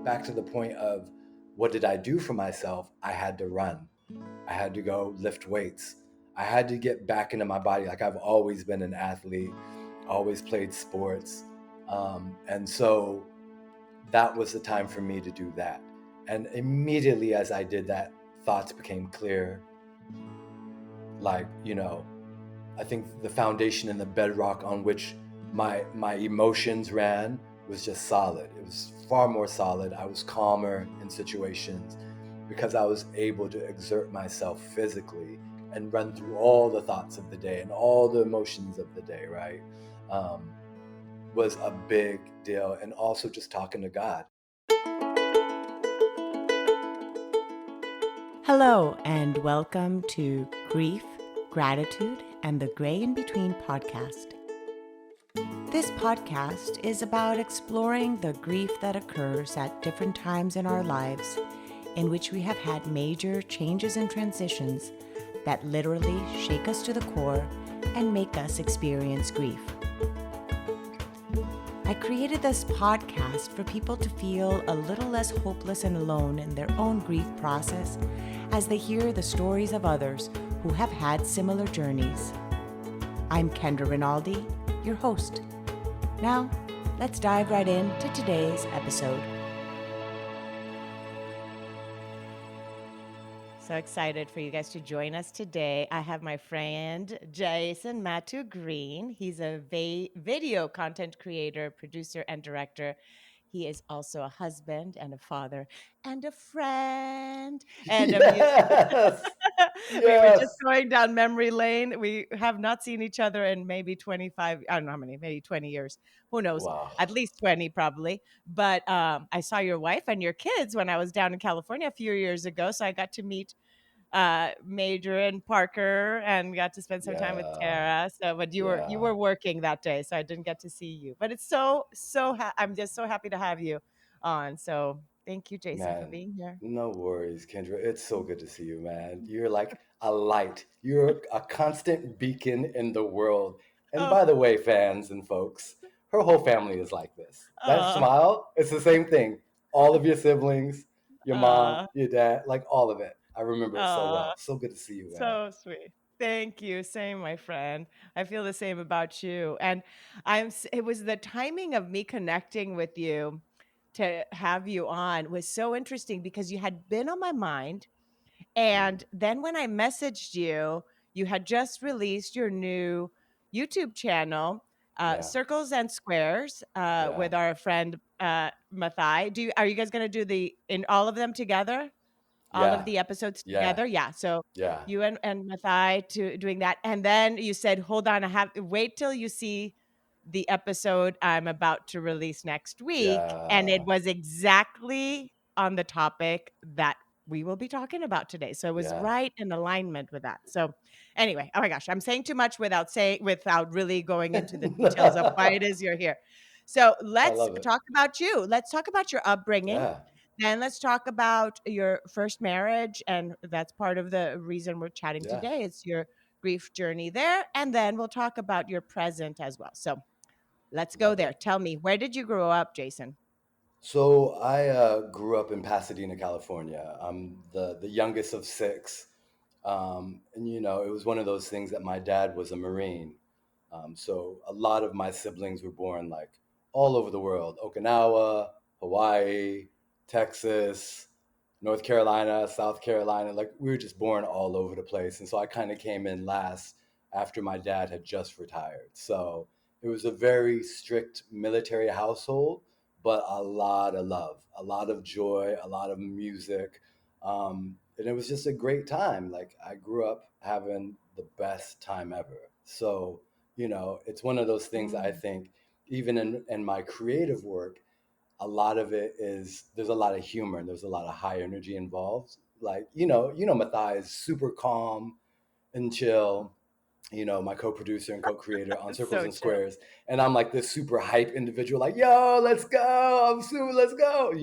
back to the point of what did I do for myself? I had to run. I had to go lift weights. I had to get back into my body. Like I've always been an athlete, always played sports. And so that was the time for me to do that. And immediately as I did that, thoughts became clear. Like, I think the foundation and the bedrock on which my emotions ran was just solid. It was far more solid. I was calmer in situations because I was able to exert myself physically and run through all the thoughts of the day and all the emotions of the day, right? Was a big deal. And also just talking to God. Hello, and welcome to Grief, Gratitude, and the Gray in Between podcast. This podcast is about exploring the grief that occurs at different times in our lives in which we have had major changes and transitions that literally shake us to the core and make us experience grief. I created this podcast for people to feel a little less hopeless and alone in their own grief process as they hear the stories of others who have had similar journeys. I'm Kendra Rinaldi, your host. Now, let's dive right into today's episode. So excited for you guys to join us today. I have my friend Jason Matu Green. He's a video content creator, producer, and director. He is also a husband and a father and a friend and a Yes. We were just Yes. going down memory lane. We have not seen each other in maybe 25, I don't know how many, maybe 20 years. Who knows? Wow. At least 20 probably. But I saw your wife and your kids when I was down in California a few years ago. So I got to meet Major and Parker and got to spend some time with Yeah. Tara. So, but you were working that day, so I didn't get to see you. But it's I'm just so happy to have you on. So thank you, Jason, for Man, being here. no worries, Kendra. It's so good to see you, man. You're like a light. You're a constant beacon in the world. And Oh, by the way, fans and folks, her whole family is like this. That uh, smile, it's the same thing. All of your siblings, your mom, uh, your dad, like all of it. I remember it so uh, well. So good to see you, man. so sweet. Thank you. Same, my friend. I feel the same about you. And it was the timing of me connecting with you to have you on was so interesting because you had been on my mind. And then when I messaged you, you had just released your new YouTube channel, Yeah, Circles and Squares, yeah, with our friend Mathai. Are you guys going to do in all of them together? All of yeah, the episodes yeah, together? Yeah. So yeah. you and Mathai doing that. And then you said, hold on, wait till you see the episode I'm about to release next week. And it Yeah, was exactly on the topic that we will be talking about today. So it was yeah. right in alignment with that. So anyway, oh my gosh, I'm saying too much without really going into the details of why it is you're here. So I let's love it. talk about you. Let's talk about your upbringing. Yeah, Then let's talk about your first marriage. And that's part of the reason we're chatting yeah. today. It's your grief journey there. And then we'll talk about your present as well. So let's go Love there. it. Tell me, where did you grow up, Jason? So I grew up in Pasadena, California. I'm the youngest of six, and it was one of those things that my dad was a Marine. So a lot of my siblings were born like all over the world: Okinawa, Hawaii, Texas, North Carolina, South Carolina. Like we were just born all over the place, and so I kind of came in last after my dad had just retired. So it was a very strict military household, but a lot of love, a lot of joy, a lot of music. And it was just a great time. Like I grew up having the best time ever. So, it's one of those things I Mm. think, even in my creative work, a lot of it is there's a lot of humor and there's a lot of high energy involved. Like, Matthias is super calm and chill, my co-producer and co-creator on Circles So and chill. Squares. And I'm like this super hype individual, like, yo, let's go. I'm super, let's go.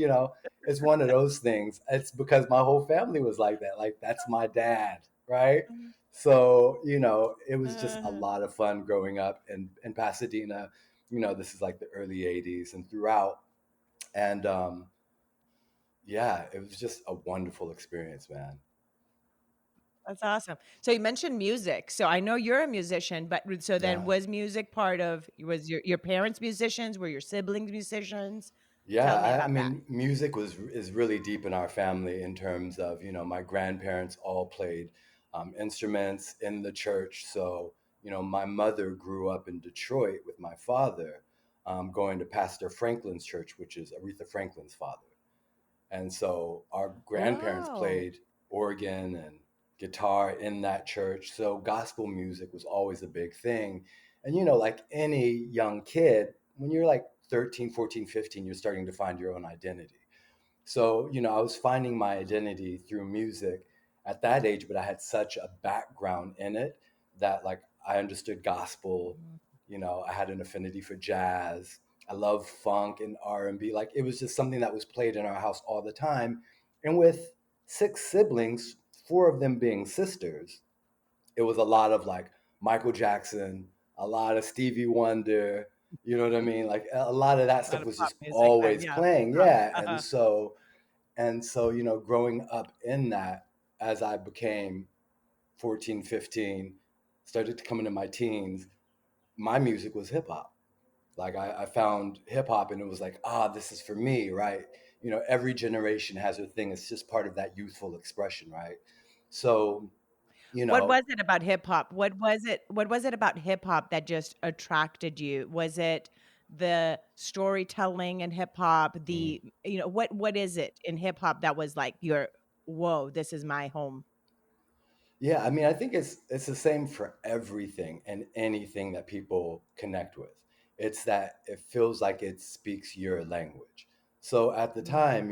It's one of those things. It's because my whole family was like that. Like, that's my dad, right? So, it was just a Uh, lot of fun growing up in Pasadena. This is like the early 80s and throughout. And yeah, it was just a wonderful experience, man. That's awesome. So you mentioned music. So I know you're a musician, but so then Yeah. was music part of was your parents musicians? Were your siblings musicians? Yeah, Tell me I about that. mean, music was is really deep in our family in terms of, my grandparents all played instruments in the church. So, my mother grew up in Detroit with my father, going to Pastor Franklin's church, which is Aretha Franklin's father. And so our grandparents Oh. played organ and guitar in that church. So gospel music was always a big thing. And, like any young kid, when you're like 13, 14, 15, you're starting to find your own identity. So, I was finding my identity through music at that age, but I had such a background in it that like I understood gospel, I had an affinity for jazz. I love funk and R&B. Like it was just something that was played in our house all the time. And with six siblings, four of them being sisters, it was a lot of like Michael Jackson, a lot of Stevie Wonder, you know what I mean? Like a lot of that A lot stuff of was pop just music then, always yeah. playing. Pop. Yeah. And Uh-huh. so growing up in that, as I became 14, 15, started to come into my teens, my music was hip hop. Like I found hip hop and it was like, this is for me, right? Every generation has their thing. It's just part of that youthful expression, right? So, you What know, was it about hip hop? What was it about hip hop that just attracted you? Was it the storytelling in hip hop? mm, What is it in hip hop that was like your whoa, this is my home? yeah, I mean, I think it's the same for everything and anything that people connect with. It's that it feels like it speaks your language. So at the Mhm. time,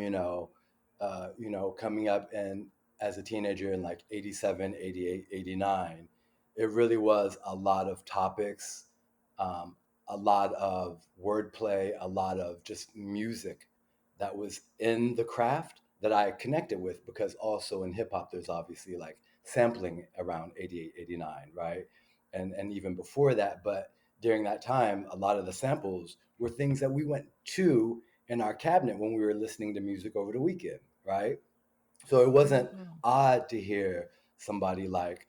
coming up and as a teenager in like 87, 88, 89, it really was a lot of topics, um, a lot of wordplay, a lot of just music that was in the craft that I connected with because also in hip hop, there's obviously like sampling around 88, 89, right? And even before that, but during that time, a lot of the samples were things that we went to in our cabinet when we were listening to music over the weekend, right? So it wasn't Mhm. odd to hear somebody like,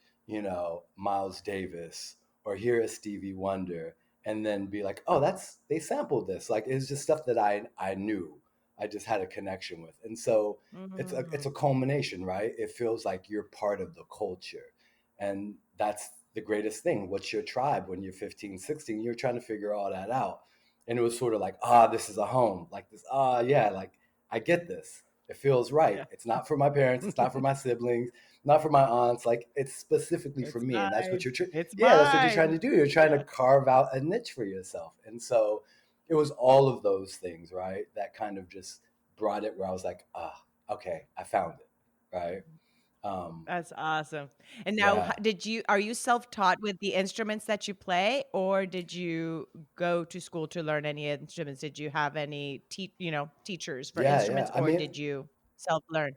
Miles Davis or hear a Stevie Wonder and then be like, oh, they sampled this. Like it's just stuff that I knew. I just had a connection with. And so it's a Mhm. culmination, right? It feels like you're part of the culture. And that's the greatest thing. What's your tribe when you're 15, 16? You're trying to figure all that out. And it was sort of like, this is a home. Like this, yeah, like I get this. It feels right. Yeah. It's not for my parents. It's not for my siblings. Not for my aunts. Like it's specifically for It's me, and that's what mine. It's yeah, that's what you're trying mine. to do. You're trying to Yeah. carve out a niche for yourself, and so it was all of those things, right? That kind of just brought it where I was like, okay, I found it, right? Um, That's awesome. And now, yeah, are you self-taught with the instruments that you play, or did you go to school to learn any instruments? Did you have any teachers for yeah, yeah. instruments, I or mean, did you self-learn?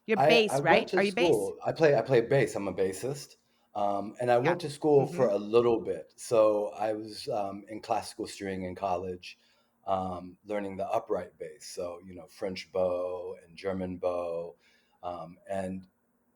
You're I bass, went right? to Are you bass? school. I play bass. I'm a bassist, and I Yeah. went to school for Mhm. a little bit. So I was in classical string in college, learning the upright bass. So French bow and German bow, and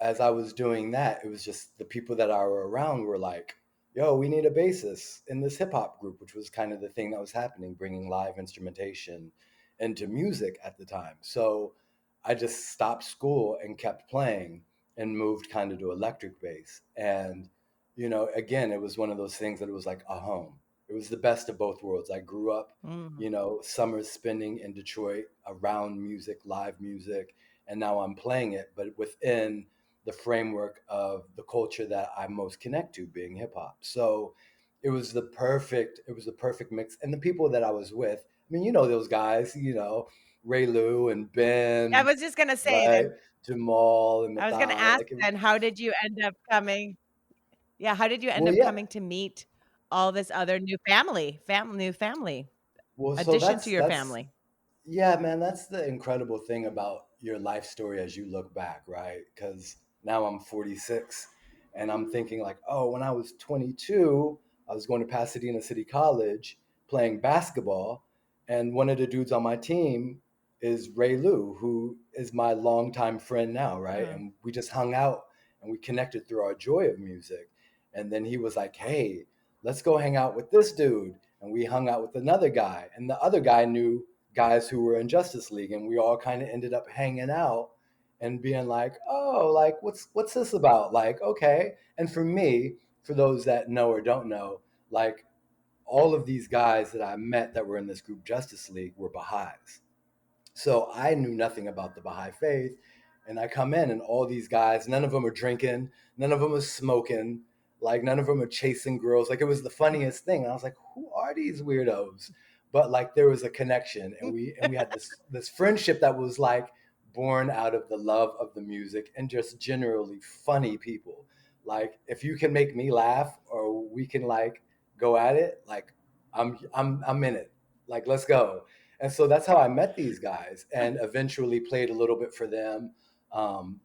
as I was doing that, it was just the people that I were around were like, "Yo, we need a bassist in this hip hop group," which was kind of the thing that was happening, bringing live instrumentation into music at the time. So I just stopped school and kept playing and moved kind of to electric bass. And, again, it was one of those things that it was like a home. It was the best of both worlds. I grew up, Mhm. summers spending in Detroit around music, live music, and now I'm playing it, but within the framework of the culture that I most connect to, being hip hop. So it was the perfect mix. And the people that I was with, I mean, those guys, Ray Lou and I Ben, was just gonna say right? then Jamal and I was gonna Mathai. ask Like, then, how did you end up coming how did you end well, up yeah. coming to meet all this other new family, Well, so addition to your that's family? yeah, man. That's the incredible thing about your life story as you look back, right? Because now I'm 46, and I'm thinking like, oh, when I was 22, I was going to Pasadena City College playing basketball, and one of the dudes on my team is Ray Lou, who is my longtime friend now, right? Oh. And we just hung out and we connected through our joy of music. And then he was like, hey, let's go hang out with this dude. And we hung out with another guy. And the other guy knew guys who were in Justice League. And we all kind of ended up hanging out and being like, oh, like what's this about? Like, okay. And for me, for those that know or don't know, like all of these guys that I met that were in this group Justice League were Baha'is. So I knew nothing about the Baha'i faith. And I come in, and all these guys, none of them are drinking, none of them are smoking, like none of them are chasing girls. Like it was the funniest thing. And I was like, who are these weirdos? But like there was a connection, and we had this friendship that was like born out of the love of the music and just generally funny people. Like if you can make me laugh or we can like go at it, like I'm in it. Like let's go. And so that's how I met these guys, and eventually played a little bit for them, um,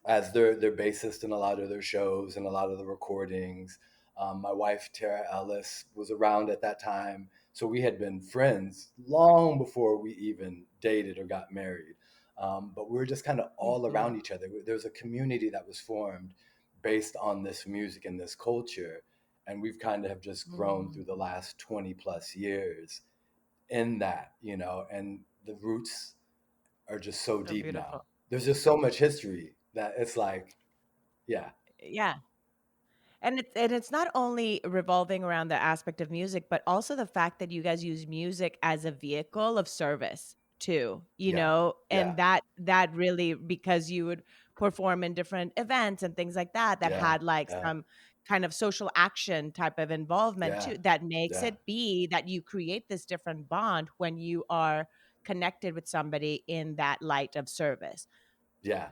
as their bassist in a lot of their shows and a lot of the recordings. My wife Tara Ellis was around at that time, so we had been friends long before we even dated or got married. But we were just kind of all Mhm. around each other. There was a community that was formed based on this music and this culture, and we've kind of have just grown through the Mm. last 20 plus years in that, and the roots are just so So deep now. beautiful. There's just so much history that it's like, yeah, Yeah. And it's not only revolving around the aspect of music, but also the fact that you guys use music as a vehicle of service too, yeah, yeah, and that really, because you would perform in different events and things like that yeah, had like yeah, some kind of social action type of involvement yeah, too, that makes yeah, it be that you create this different bond when you are connected with somebody in that light of service. yeah.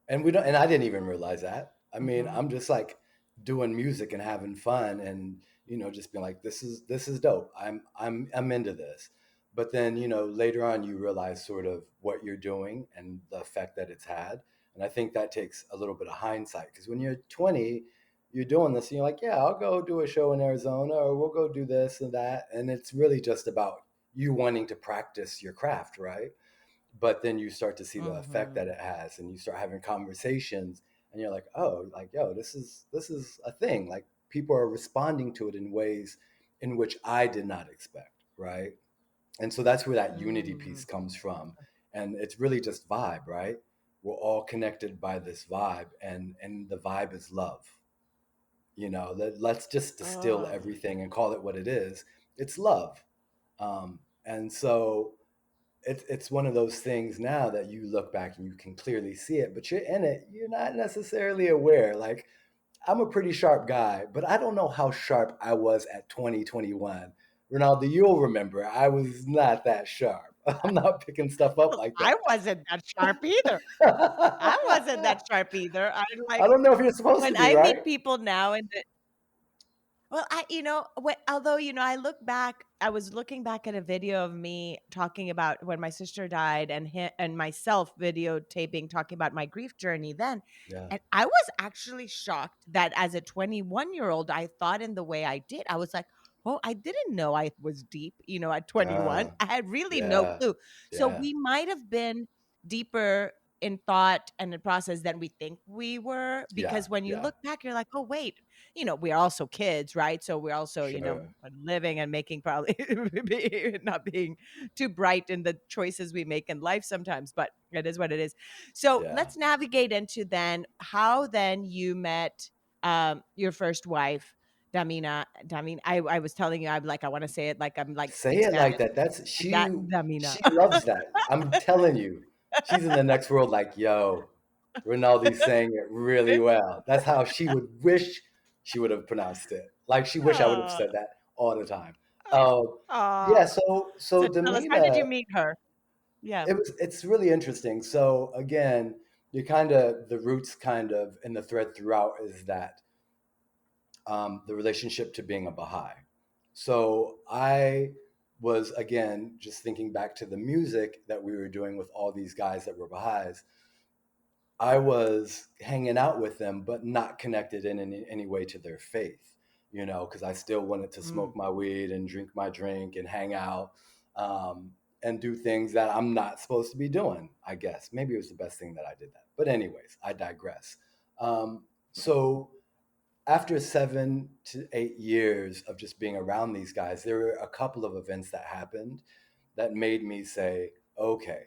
And we don't, and I didn't even realize that. I mean, Mhm. I'm just like doing music and having fun, and just being like, this is dope. I'm into this. But then, later on you realize sort of what you're doing and the effect that it's had. And I think that takes a little bit of hindsight, because when you're 20, you're doing this and you're like, yeah, I'll go do a show in Arizona, or we'll go do this and that. And it's really just about you wanting to practice your craft, right? But then you start to see the effect that Mhm. it has, and you start having conversations, and you're like, oh, like, yo, this is a thing. Like people are responding to it in ways in which I did not expect, right? And so that's where that unity piece Mm. comes from. And it's really just vibe, right? We're all connected by this vibe, and the vibe is love. Let's just distill Oh. everything and call it what it is. It's love. And so it's one of those things now that you look back and you can clearly see it, but you're in it, you're not necessarily aware. Like I'm a pretty sharp guy, but I don't know how sharp I was at 2021. Ronaldo, you'll remember I was not that sharp. I'm not picking stuff up Well, like I that. wasn't that sharp either. I wasn't that sharp either. I I like don't know if you're supposed to when be, I right? meet people now and well, although, I look back, I was looking back at a video of me talking about when my sister died and myself videotaping talking about my grief journey then. Yeah, And I was actually shocked that as a 21-year-old, I thought in the way I did. I was like, oh, I didn't know I was deep, at 21. yeah, I had really no yeah, clue. So yeah, we might have been deeper in thought and in process than we think we were, yeah, because when you yeah, look back, you're like, oh, wait, we're also kids, right? So we're also, sure, living and making probably not being too bright in the choices we make in life sometimes, but it is what it is. So yeah. let's navigate into then how then you met your first wife, Damina. Damina, I was telling you, I'm like, I want to say it like I'm like Say speak it like Spanish. that. That's Like that, she. Damina. She loves that. I'm telling you, she's in the next world. Like, yo, Rinaldi's saying it really well. That's how she would wish she would have pronounced it. Like she wish I would have Oh, said that all the time. oh, Yeah. oh. So So tell us, how did Damina, you meet her? Yeah. it's really interesting. So again, you kind of the roots kind of in the thread throughout is that the relationship to being a Baha'i. So I was, again, just thinking back to the music that we were doing with all these guys that were Baha'is. I was hanging out with them, but not connected in any way to their faith, because I still wanted to Mm. smoke my weed and drink my drink and hang out. and do things that I'm not supposed to be doing, I guess. Maybe it was the best thing that I did that. But, anyways, I digress. So, after 7 to 8 years of just being around these guys, there were a couple of events that happened that made me say, okay,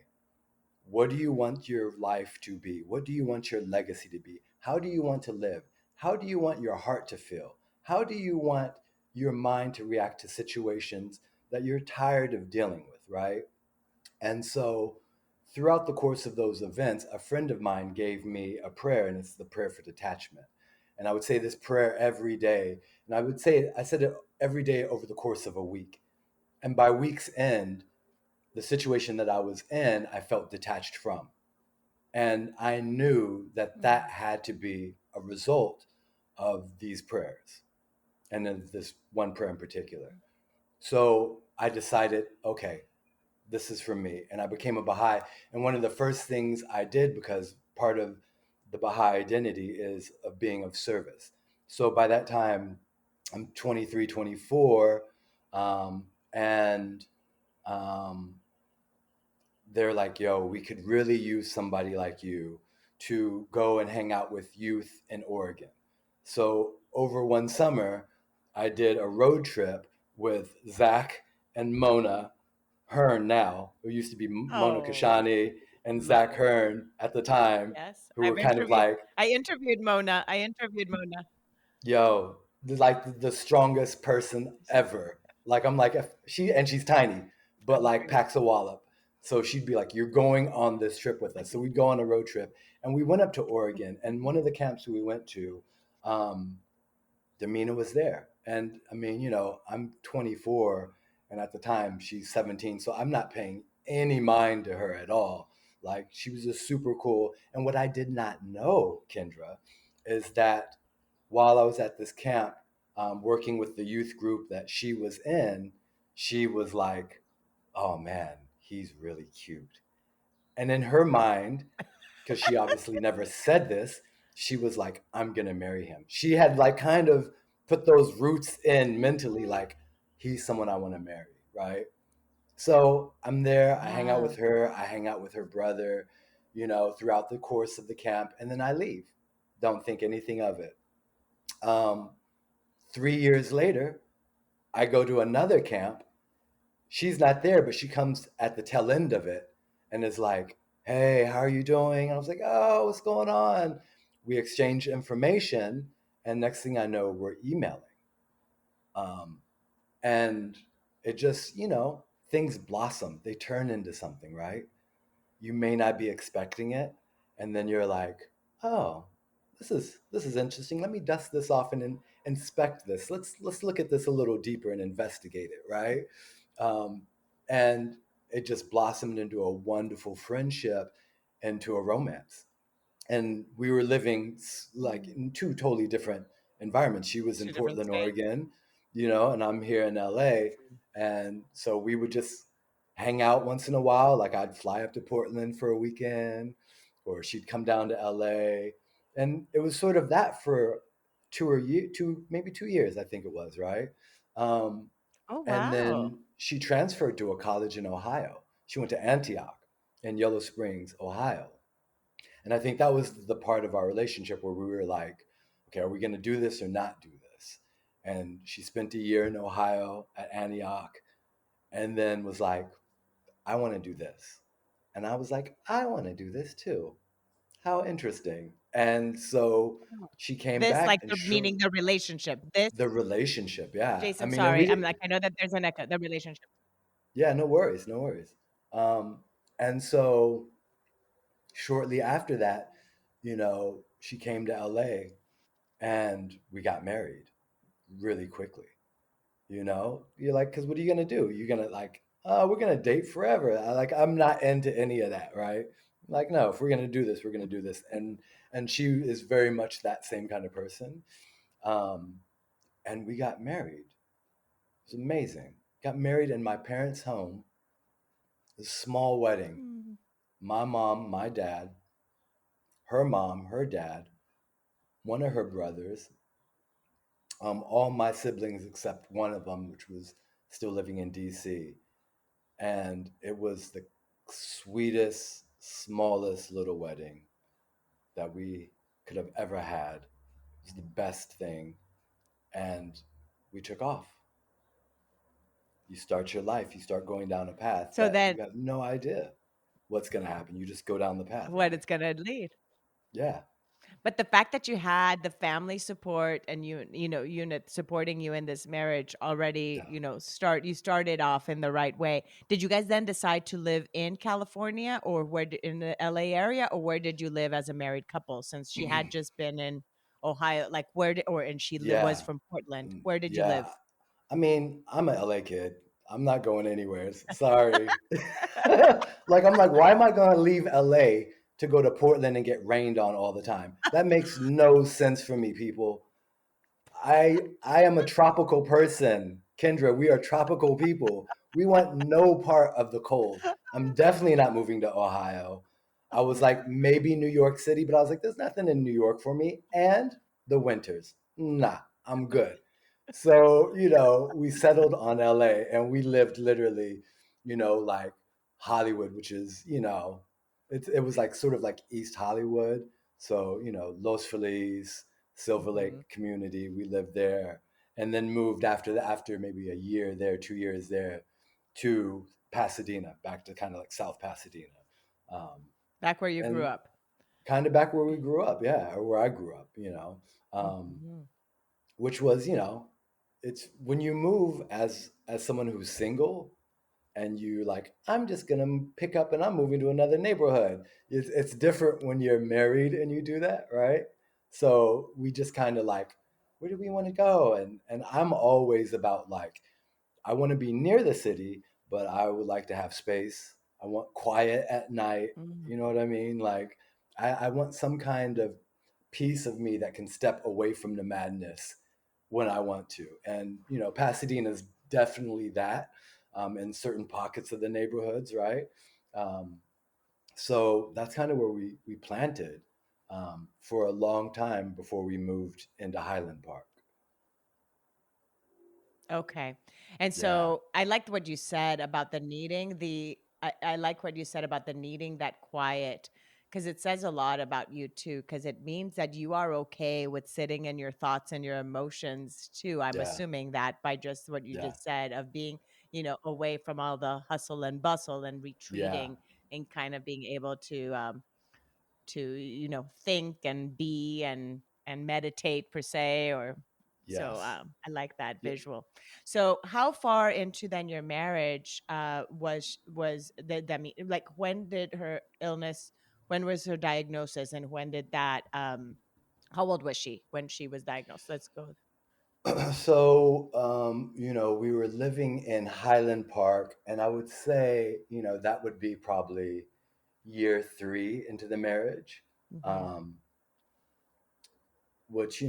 what do you want your life to be? What do you want your legacy to be? How do you want to live? How do you want your heart to feel? How do you want your mind to react to situations that you're tired of dealing with, right? And so, throughout the course of those events, a friend of mine gave me a prayer, and it's the prayer for detachment. And I would say this prayer every day. And I said it every day over the course of a week. And by week's end, the situation that I was in, I felt detached from. And I knew that that had to be a result of these prayers, and then this one prayer in particular. So I decided, okay, this is for me. And I became a Baha'i. And one of the first things I did, because part of the Baha'i identity is of being of service. So by that time, I'm 23, 24, and um, they're like, yo, we could really use somebody like you to go and hang out with youth in Oregon. So over one summer, I did a road trip with Zach and Mona Hearn now, who used to be Mona Oh, Kashani, and Zach Mo. Hearn at the time, Yes, who were kind of like, I interviewed Mona. I interviewed Mona. yo, like the strongest person ever. Like I'm like if she's tiny, but I'm like curious. packs a wallop. So she'd be like, "You're going on this trip with us." So we'd go on a road trip, and we went up to Oregon. And one of the camps we went to, um, Damina was there. And I mean, I'm 24, and at the time she's 17, so I'm not paying any mind to her at all. Like she was just super cool. And what I did not know, Kendra, is that while I was at this camp, working with the youth group that she was in, she was like, "Oh man, he's really cute." And in her mind, because she obviously never said this, she was like, I'm gonna marry him. She had like kind of put those roots in mentally, like, he's someone I wanna marry, right? So I'm there, I hang out with Wow. her, I hang out with her brother, throughout the course of the camp, and then I leave. Don't think anything of it. Um, 3 years later, I go to another camp. She's not there, but she comes at the tail end of it and is like, "Hey, how are you doing?" And I was like, "Oh, what's going on?" We exchange information, and next thing I know, we're emailing. Um, and it just, things blossom. They turn into something, right? You may not be expecting it, and then you're like, "Oh, this is interesting. Let me dust this off and inspect this. Let's look at this a little deeper and investigate it, right?" Um, and it just blossomed into a wonderful friendship, into a romance. And we were living like in two totally different environments. She was in Two different Portland, states. Oregon, and I'm here in LA. And so we would just hang out once in a while. Like I'd fly up to Portland for a weekend, or she'd come down to LA. And it was sort of that for maybe 2 years, I think it was, right? Um, Oh, and wow. then she transferred to a college in Ohio. She went to Antioch in Yellow Springs, Ohio. And I think that was the part of our relationship where we were like, okay, are we going to do this or not do this? And she spent a year in Ohio at Antioch, and then was like, I want to do this. And I was like, I want to do this too. How interesting. And so Oh. she came This, back like, and the meaning the relationship. This the relationship. Yeah. I Jason, mean, and we sorry. I'm did, like, I know that there's an echo, the relationship. yeah, no worries, no worries. Um, and so shortly after that, she came to LA and we got married really quickly. You're like, because what are you gonna do? You're gonna like, oh, we're gonna date forever. I'm not into any of that, right? Like, no, if we're gonna do this, we're gonna do this. And she is very much that same kind of person. Um, and we got married. It was amazing. Got married in my parents' home. A small wedding. Mm. My mom, my dad, her mom, her dad, one of her brothers, all my siblings except one of them, which was still living in DC. And it was the sweetest, smallest little wedding that we could have ever had. It was the best thing. And we took off. You start your life, you start going down a path So that then you have no idea what's going to happen. You just go down the path, what right? it's gonna lead. Yeah. But the fact that you had the family support and unit supporting you in this marriage already, Yeah. you started off in the right way. Did you guys then decide to live in California or in the LA area, or where did you live as a married couple since she had just been in Ohio? Like and she was Yeah. from Portland. Where did you Yeah. live? I mean, I'm an LA kid. I'm not going anywhere. Sorry. I'm like, why am I going to leave LA to go to Portland and get rained on all the time? That makes no sense for me, people. I am a tropical person. Kendra, we are tropical people. We want no part of the cold. I'm definitely not moving to Ohio. I was like, maybe New York City, but I was like, there's nothing in New York for me. And the winters. Nah, I'm good. So, we settled on LA and we lived literally, like Hollywood, which is, it was like sort of like East Hollywood. So, Los Feliz, Silver Mhm. Lake community. We lived there, and then moved after maybe a year there, 2 years there, to Pasadena, back to kind of like South Pasadena, um, Back where you grew and up. kind of back where we grew up, yeah, or where I grew up, Mhm. which was, it's when you move as someone who's single and you like, I'm just gonna pick up and I'm moving to another neighborhood. It's different when you're married and you do that, right? So we just kind of like, where do we want to go? And I'm always about like, I want to be near the city, but I would like to have space. I want quiet at night. Mhm. You know what I mean? Like, I want some kind of piece of me that can step away from the madness when I want to. And, Pasadena is definitely that, in certain pockets of the neighborhoods, right? Um, so that's kind of where we planted, for a long time before we moved into Highland Park. Okay. And Yeah, so I liked what you said about the needing I like what you said about the needing that quiet because it says a lot about you too, because it means that you are okay with sitting in your thoughts and your emotions too. I'm yeah, assuming that by just what you yeah, just said of being, away from all the hustle and bustle and yeah, retreating and kind of being able to think and be and meditate per se or so yes. I like that Yeah. visual. So how far into then your marriage was like when did her illness, when was her diagnosis, and when did that how old was she when she was diagnosed? Let's go. So, we were living in Highland Park, and I would say, that would be probably year 3 into the marriage, Hmm. um, which,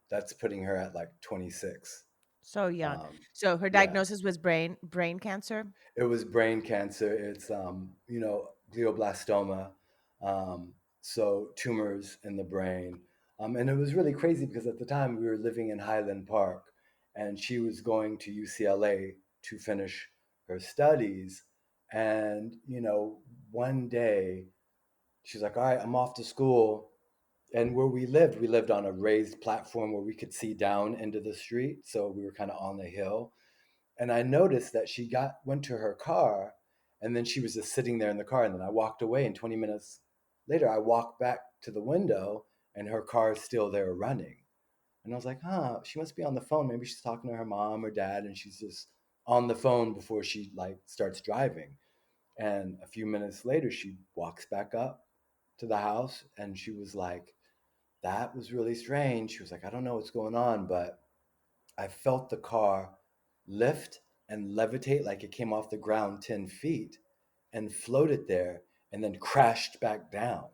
that's putting her at like 26. So young. Um, So her yeah, diagnosis was brain cancer. it was brain cancer. It's, glioblastoma. Um, so tumors in the brain. And it was really crazy because at the time we were living in Highland Park and she was going to UCLA to finish her studies. And, one day she's like, all right, I'm off to school. And where we lived on a raised platform where we could see down into the street. So we were kind of on the hill, and I noticed that she went to her car, and then she was just sitting there in the car. And then I walked away, and 20 minutes later, I walked back to the window, and her car is still there running. And I was like, huh, she must be on the phone. Maybe she's talking to her mom or dad, and she's just on the phone before she like starts driving. And a few minutes later, she walks back up to the house, and she was like, that was really strange. She was like, I don't know what's going on, but I felt the car lift and levitate like it came off the ground 10 feet and floated there and then crashed back down.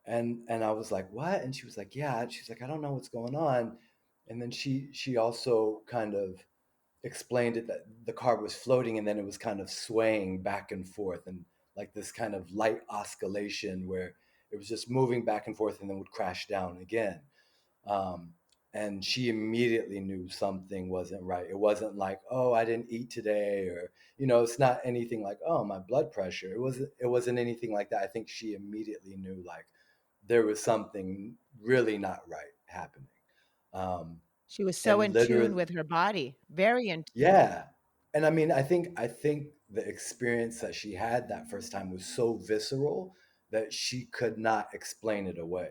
And I was like, what? And she was like, yeah. And she's like, I don't know what's going on. And then she also kind of explained it that the car was floating and then it was kind of swaying back and forth and like this kind of light oscillation where it was just moving back and forth and then would crash down again. Um, and she immediately knew something wasn't right. It wasn't like, oh, I didn't eat today, or it's not anything like, oh, my blood pressure. It wasn't anything like that. I think she immediately knew like there was something really not right happening. Um, She was so and in tune literally, with her body, very in tune. yeah. And I mean, I think the experience that she had that first time was so visceral that she could not explain it away.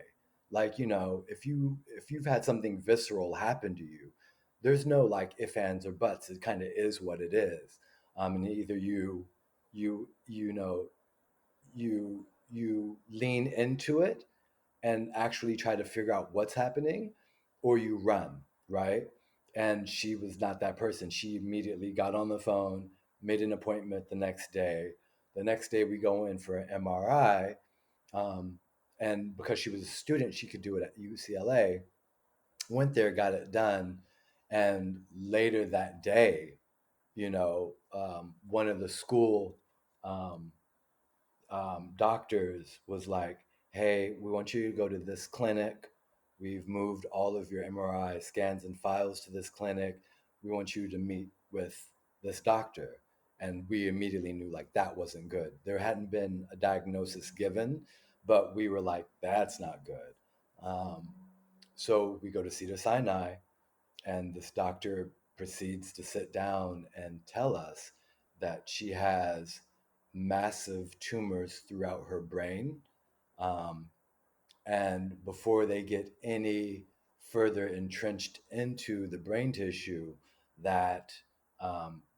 Like, if you've had something visceral happen to you, there's no like if, ands, or buts. It kind of is what it is. And either you you lean into it and actually try to figure out what's happening, or you run, right? And she was not that person. She immediately got on the phone, made an appointment the next day. The next day, we go in for an MRI. Um, and because she was a student, she could do it at UCLA. Went there, got it done. And later that day, one of the school um, doctors was like, hey, we want you to go to this clinic. We've moved all of your MRI scans and files to this clinic. We want you to meet with this doctor. And we immediately knew like that wasn't good. There hadn't been a diagnosis given, but we were like, that's not good. Um, so we go to Cedar Sinai, and this doctor proceeds to sit down and tell us that she has massive tumors throughout her brain. Um, and before they get any further entrenched into the brain tissue, that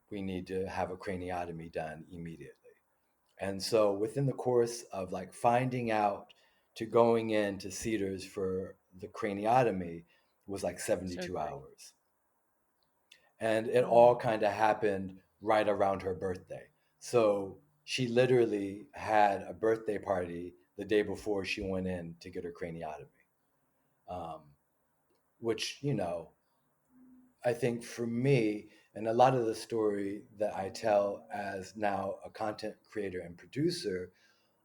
we need to have a craniotomy done immediately. And so within the course of like finding out to going into Cedars for the craniotomy was like 72 Surgery. hours. And it all Mm. kind of happened right around her birthday. So she literally had a birthday party the day before she went in to get her craniotomy, um, which, I think for me, and a lot of the story that I tell as now a content creator and producer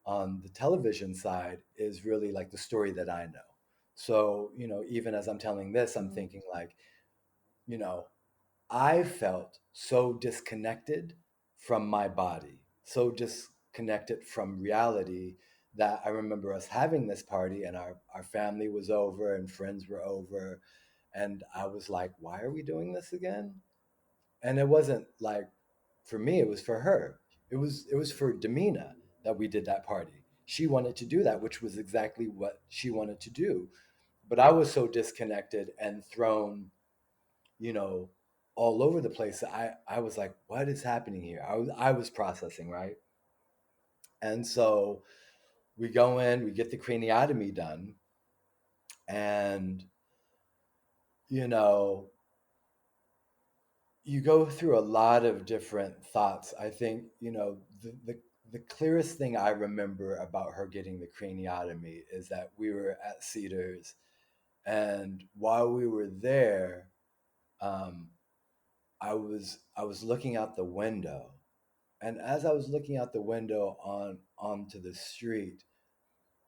on the television side is really like the story that I know. So, even as I'm telling this, I'm Mm. thinking like, you know, I felt so disconnected from my body, so disconnected from reality, that I remember us having this party, and our family was over and friends were over. And I was like, why are we doing this again? And it wasn't like for me, it was for her. It was for Damina that we did that party. She wanted to do that, which was exactly what she wanted to do. But I was so disconnected and thrown, you know, all over the place. I was like, what is happening here? I was processing, right? And so we go in, we get the craniotomy done, and you know, you go through a lot of different thoughts. I think, the clearest thing I remember about her getting the craniotomy is that we were at Cedars, and while we were there, um, I was looking out the window. And as I was looking out the window onto the street,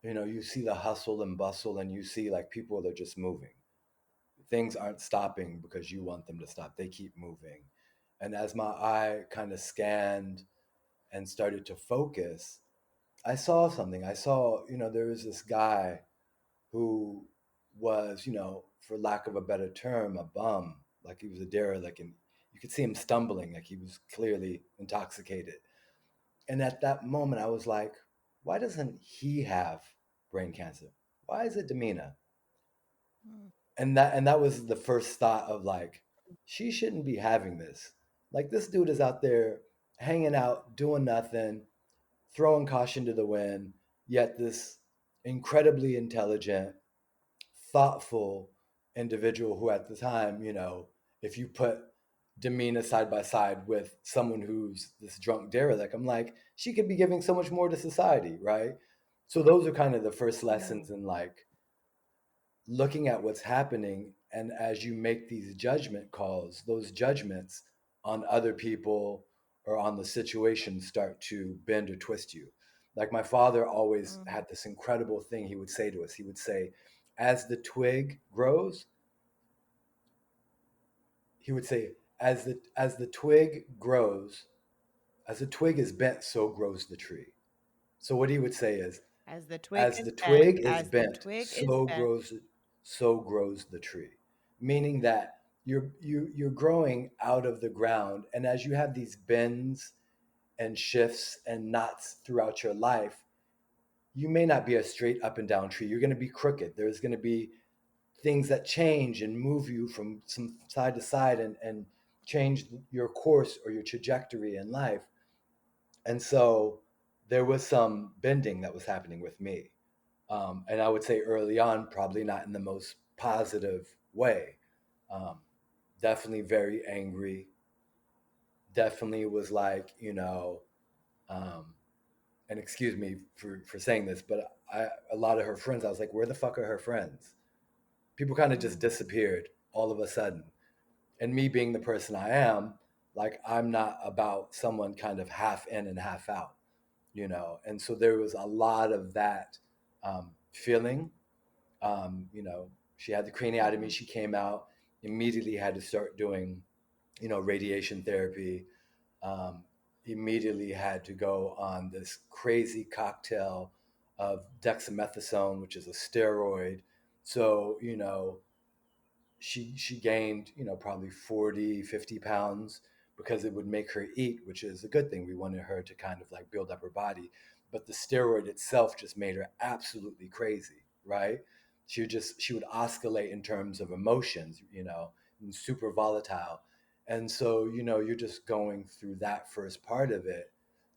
you see the hustle and bustle, and you see like people that are just moving. Things aren't stopping because you want them to stop. They keep moving. And as my eye kind of scanned and started to focus, I saw something. I saw, there was this guy who was, for lack of a better term, a bum. Like he was a derelict, and you could see him stumbling, like he was clearly intoxicated. And at that moment, I was like, why doesn't he have brain cancer? Why is it Damina? Mm. And that was the first thought of like, she shouldn't be having this. Like this dude is out there hanging out, doing nothing, throwing caution to the wind, yet this incredibly intelligent, thoughtful individual who at the time, if you put Demeanor side by side with someone who's this drunk derelict, I'm like, she could be giving so much more to society, right? So those are kind of the first Mm. lessons in like looking at what's happening. And as you make these judgment calls, those judgments on other people or on the situation start to bend or twist you. Like my father always Mm. had this incredible thing he would say to us. He would say, as the twig grows, he would say, as the twig grows, as the twig is bent, so grows the tree. So what he would say is, As the twig as is the bent, twig is as the bent, twig is bent. so grows the tree. Meaning that you're growing out of the ground, and as you have these bends and shifts and knots throughout your life, you may not be a straight up and down tree. You're going to be crooked. There's going to be things that change and move you from some side to side and change your course or your trajectory in life. And so there was some bending that was happening with me. And I would say early on, probably not in the most positive way. Um, Definitely very angry. Definitely was like, um, and excuse me for saying this, but a lot of her friends, I was like, where the fuck are her friends? People kind of just Mm. disappeared all of a sudden. And me being the person I am, like, I'm not about someone kind of half in and half out, And so there was a lot of that feeling. She had the craniotomy, Mm. she came out, immediately had to start doing, radiation therapy, um, immediately had to go on this crazy cocktail of dexamethasone, which is a steroid. So, she gained, probably 40, 50 pounds because it would make her eat, which is a good thing. We wanted her to kind of like build up her body. But the steroid itself just made her absolutely crazy, right? She would oscillate in terms of emotions, and super volatile. And so, you're just going through that first part of it,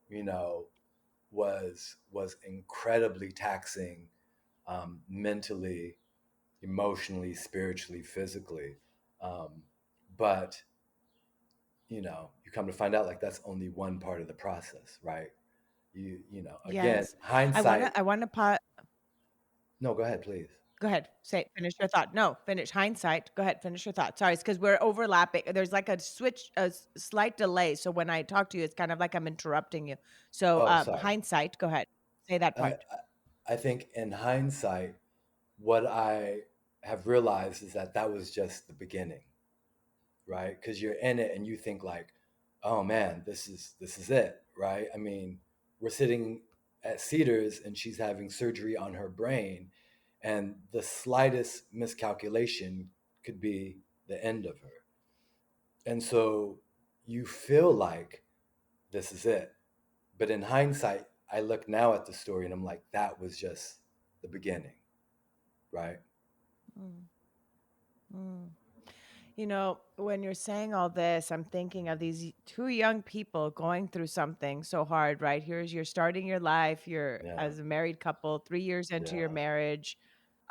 you know, was incredibly taxing, mentally, emotionally, spiritually, physically. Um, but you come to find out like that's only one part of the process, right? Again, Yes. hindsight. I want to No, go ahead, please. go ahead. Say finish your thought. No, finish hindsight. Go ahead, finish your thought. Sorry, it's because we're overlapping. There's like a switch, slight delay. So when I talk to you, it's kind of like I'm interrupting you. So Oh, sorry. hindsight, go ahead. Say that I, part. I think in hindsight, what I have realized is that that was just the beginning, right? Because you're in it and you think like, oh man, this is it, right? I mean, we're sitting at Cedars and she's having surgery on her brain, and the slightest miscalculation could be the end of her. And so you feel like this is it. But in hindsight, I look now at the story and I'm like, that was just the beginning, right? Mm, mm. When you're saying all this, I'm thinking of these two young people going through something so hard, right? Here's you're starting your life, you're Yeah, as a married couple, 3 years into your yeah, marriage,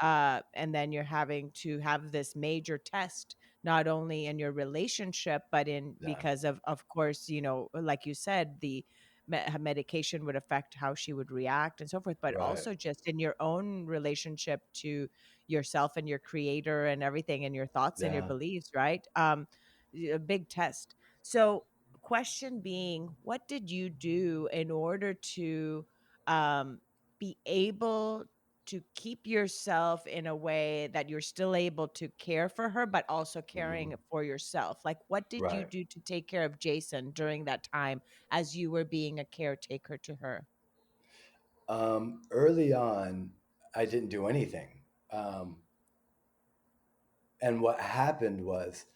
and then you're having to have this major test, not only in your relationship, but in yeah, because of course, like you said, the medication would affect how she would react and so forth, but right, also just in your own relationship to yourself and your creator and everything and your thoughts and your yeah. beliefs, right? A big test. So question being, what did you do in order to um be able to keep yourself in a way that you're still able to care for her but also Hmm. caring for yourself? Like what did you Right. do to take care of Jason during that time as you were being a caretaker to her? Early on, I didn't do anything. Um, and what happened was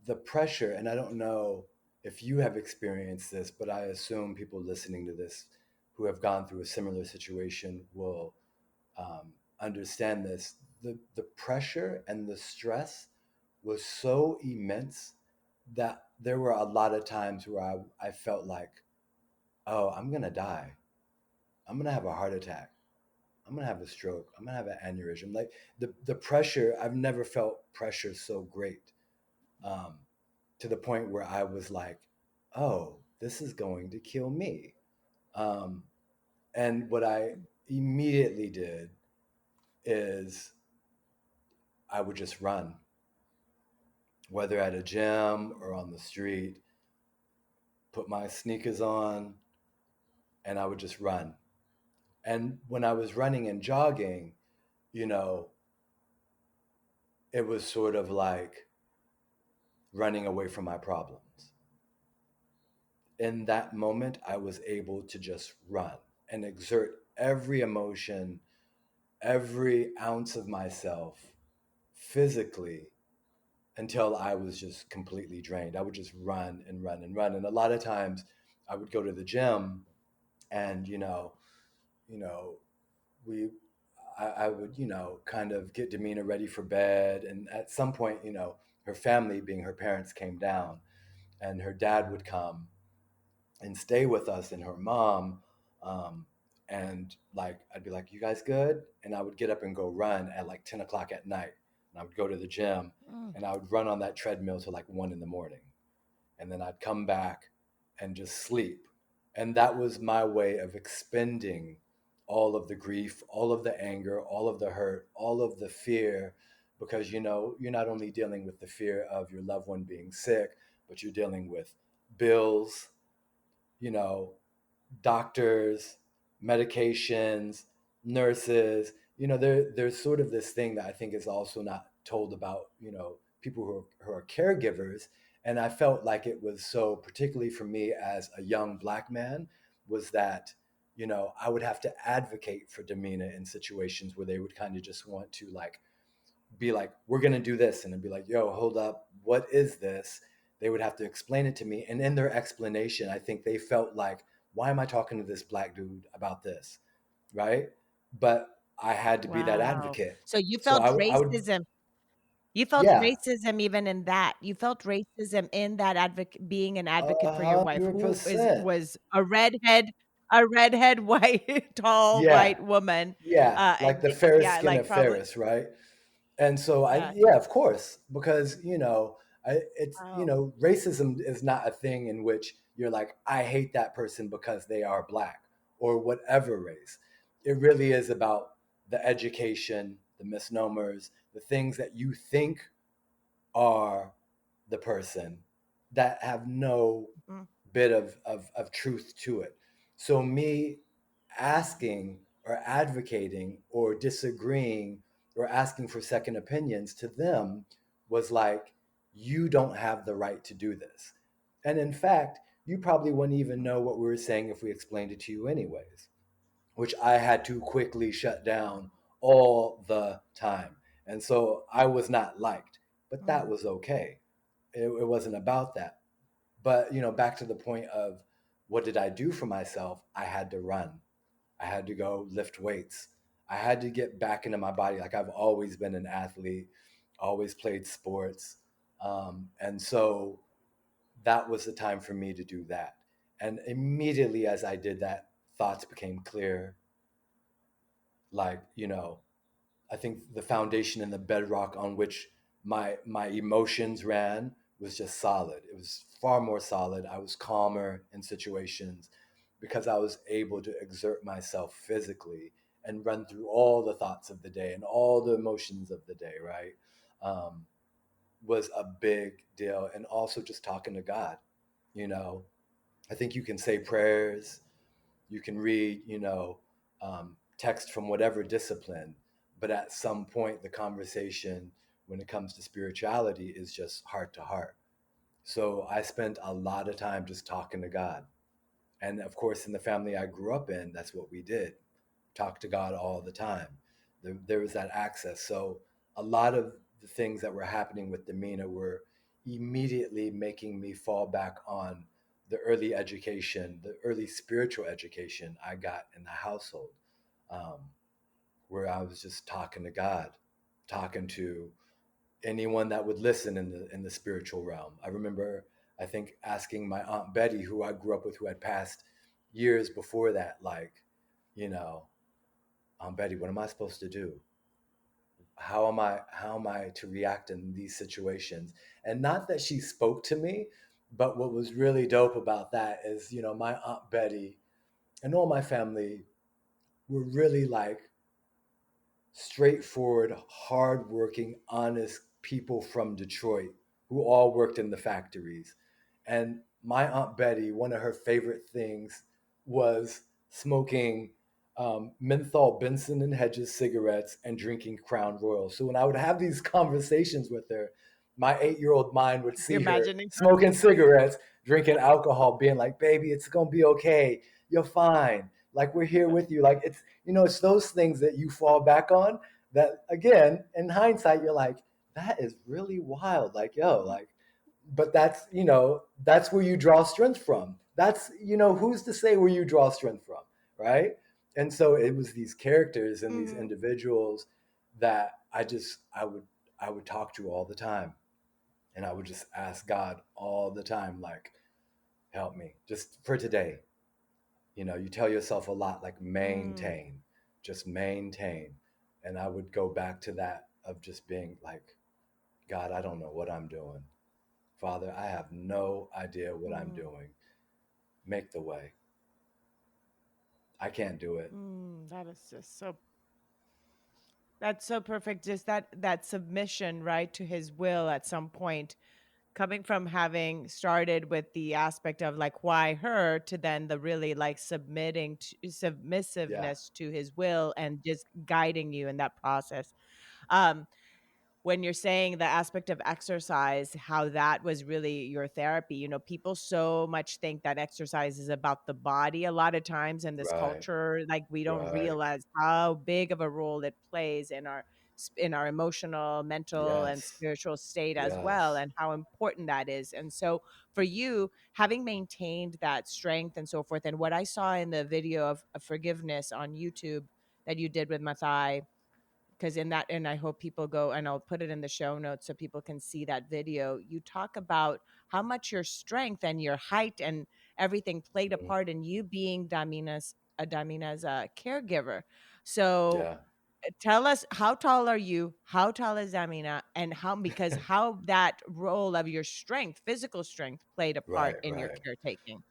the pressure, and I don't know if you have experienced this, but I assume people listening to this who have gone through a similar situation will understand this. The pressure and the stress was so immense that there were a lot of times where I felt like, oh, I'm going to die. I'm going to have a heart attack. I'm gonna have a stroke. I'm gonna have an aneurysm. Like the pressure, I've never felt pressure so great, um, to the point where I was like, oh, this is going to kill me. Um, and what I immediately did is I would just run, whether at a gym or on the street, put my sneakers on, and I would just run. And when I was running and jogging, you know, it was sort of like running away from my problems. In that moment, I was able to just run and exert every emotion, every ounce of myself physically until I was just completely drained. I would just run and run and run. And a lot of times I would go to the gym and, you know, we, I would, kind of get Damina ready for bed. And at some point, her family, being her parents, came down and her dad would come and stay with us and her mom. Um, and like, I'd be like, you guys good? And I would get up and go run at like 10 o'clock at night. And I would go to the gym Mm. and I would run on that treadmill till like 1 in the morning. And then I'd come back and just sleep. And that was my way of expending all of the grief, all of the anger, all of the hurt, all of the fear, because you're not only dealing with the fear of your loved one being sick, but you're dealing with bills, you know, doctors, medications, nurses. There's sort of this thing that I think is also not told about, people who are caregivers. And I felt like it was so, particularly for me as a young Black man, was that, I would have to advocate for demeanor in situations where they would kind of just want to like be like, we're going to do this. And then be like, yo, hold up, what is this? They would have to explain it to me. And in their explanation, I think they felt like, why am I talking to this Black dude about this? Right. But I had to be that Wow. advocate. So you So felt I would, racism. You felt yeah, racism even in that. You felt racism in that being an advocate for your wife, who is 100%. was a redhead white, tall Yeah. white woman. Yeah. Like the fairest Yeah, skin like of probably Ferris. Right. And so yeah. yeah, of course, because Wow. racism is not a thing in which you're like, I hate that person because they are Black or whatever race. It really is about the education, the misnomers, the things that you think are the person that have no Mm, bit of truth to it. So me asking or advocating or disagreeing or asking for second opinions to them was like, you don't have the right to do this. And in fact, you probably wouldn't even know what we were saying if we explained it to you anyways, which I had to quickly shut down all the time. And so I was not liked, but that mm, was okay. It wasn't about that. But back to the point of what did I do for myself? I had to run. I had to go lift weights. I had to get back into my body. Like, I've always been an athlete, always played sports. And so that was the time for me to do that. And immediately as I did that, thoughts became clear. Like, I think the foundation and the bedrock on which my emotions ran was just solid. It was far more solid. I was calmer in situations because I was able to exert myself physically and run through all the thoughts of the day and all the emotions of the day, right? Um, was a big deal. And also just talking to God, you know. I think you can say prayers, you can read, text from whatever discipline, but at some point, the conversation when it comes to spirituality is just heart to heart. So I spent a lot of time just talking to God. And of course, in the family I grew up in, that's what we did, talk to God all the time. There was that access. So a lot of the things that were happening with Damina were immediately making me fall back on the early education, the early spiritual education I got in the household, um, where I was just talking to God, talking to anyone that would listen in the spiritual realm. I remember, I think, asking my Aunt Betty, who I grew up with, who had passed years before that, like, you know, Aunt Betty, what am I supposed to do? How am I to react in these situations? And not that she spoke to me, but what was really dope about that is, my Aunt Betty and all my family were really like straightforward, hardworking, honest people from Detroit who all worked in the factories. And my Aunt Betty, one of her favorite things was smoking menthol Benson and Hedges cigarettes and drinking Crown Royal. So when I would have these conversations with her, my 8-year-old mind would You're see her imagining her. smoking cigarettes, drinking alcohol, being like, baby, it's gonna be okay. You're fine. Like we're here with you. Like it's it's those things that you fall back on that again, in hindsight, you're like, that is really wild. Like, yo, like, but that's where you draw strength from. That's who's to say where you draw strength from, right? And so it was these characters and these Mhm. individuals that I would talk to all the time, and I would just ask God all the time, like, help me just for today. You tell yourself a lot, like Mm, maintain, just maintain. And I would go back to that of just being like, God, I don't know what I'm doing. Father, I have no idea what I'm mm, doing. Make the way. I can't do it. that is just so that's so perfect. Just that submission, right, to his will at some point, coming from having started with the aspect of like why her to then the really like submitting to Yeah, submissiveness to his will and just guiding you in that process. Um when you're saying the aspect of exercise, how that was really your therapy. People so much think that exercise is about the body a lot of times in this right, culture. Like we don't right. realize how big of a role it plays in our emotional, mental, and Yes, spiritual state as well, yes. and how important that is. And so for you, having maintained that strength and so forth, and what I saw in the video of forgiveness on YouTube that you did with Mathai, because in that, and I hope people go, and I'll put it in the show notes so people can see that video. You talk about how much your strength and your height and everything played a Mhm. part in you being Damina's caregiver. So Yeah, tell us, how tall are you, how tall is Damina, and how that role of your strength, physical strength, played a part right, in your right. caretaking.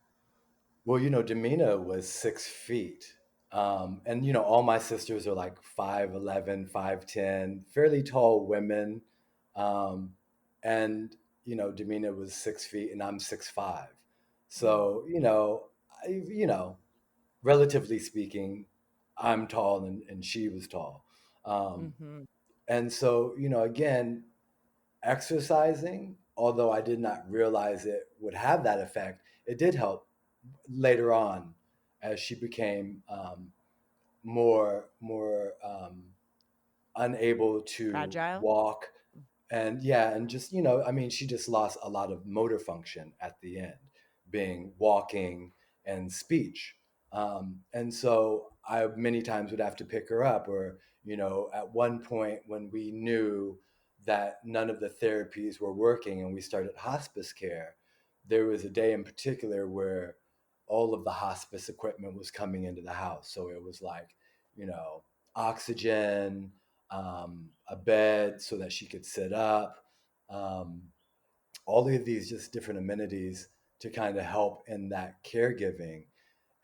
Well, Damina was 6 feet. And, all my sisters are like 5'11", 5'10", fairly tall women. Um, and, Damina was 6 feet and I'm 6'5". So, relatively speaking, I'm tall and she was tall. Um, Mm-hmm. and so, again, exercising, although I did not realize it would have that effect, it did help later on as she became more unable to Fragile. walk. And yeah, and just I mean, she just lost a lot of motor function at the end, being walking and speech. And so I many times would have to pick her up, or at one point when we knew that none of the therapies were working and we started hospice care, there was a day in particular where all of the hospice equipment was coming into the house. So it was like, you know, oxygen, a bed so that she could sit up, um, all of these just different amenities to kind of help in that caregiving.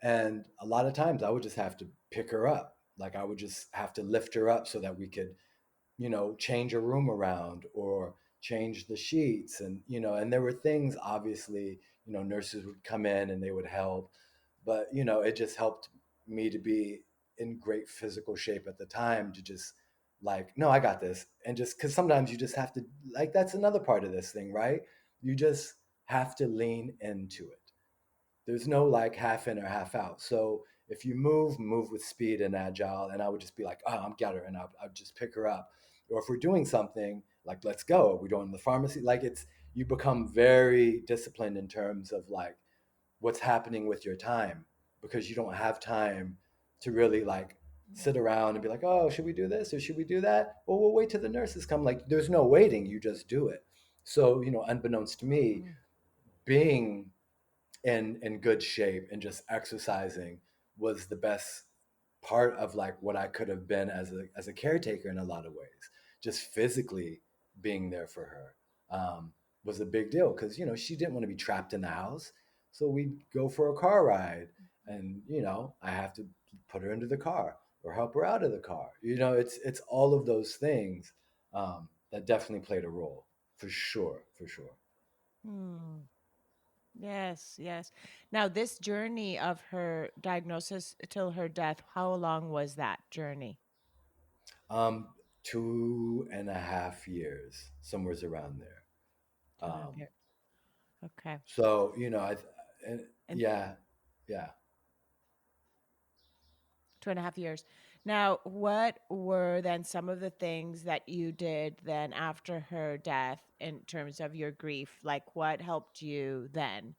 And a lot of times I would just have to pick her up. Like I would just have to lift her up so that we could change a room around or change the sheets. And there were things, obviously, nurses would come in and they would help, but it just helped me to be in great physical shape at the time to just like, no, I got this. And just because sometimes you just have to, like, that's another part of this thing, right? You just have to lean into it. There's no like half in or half out. So if you move with speed and agile. And I would just be like, oh, I'm got her, and I'll just pick her up. Or if we're doing something like, let's go, we're going to the pharmacy. Like you become very disciplined in terms of like what's happening with your time, because you don't have time to really like sit around and be like, oh, should we do this or should we do that? Well, we'll wait till the nurses come. Like there's no waiting, you just do it. So unbeknownst to me, Mm. being in good shape and just exercising was the best part of like what I could have been as a caretaker in a lot of ways. Just physically being there for her was a big deal, because she didn't want to be trapped in the house. So we'd go for a car ride, and I have to put her into the car or help her out of the car. It's all of those things that definitely played a role, for sure, for sure. Hmm. Yes, yes. Now, this journey of her diagnosis till her death, how long was that journey? Um, 2.5 years, somewhere's around there. Um, 2.5 years. Okay. so and And yeah, yeah. 2.5 years. Now, what were then some of the things that you did then after her death in terms of your grief? Like what helped you then?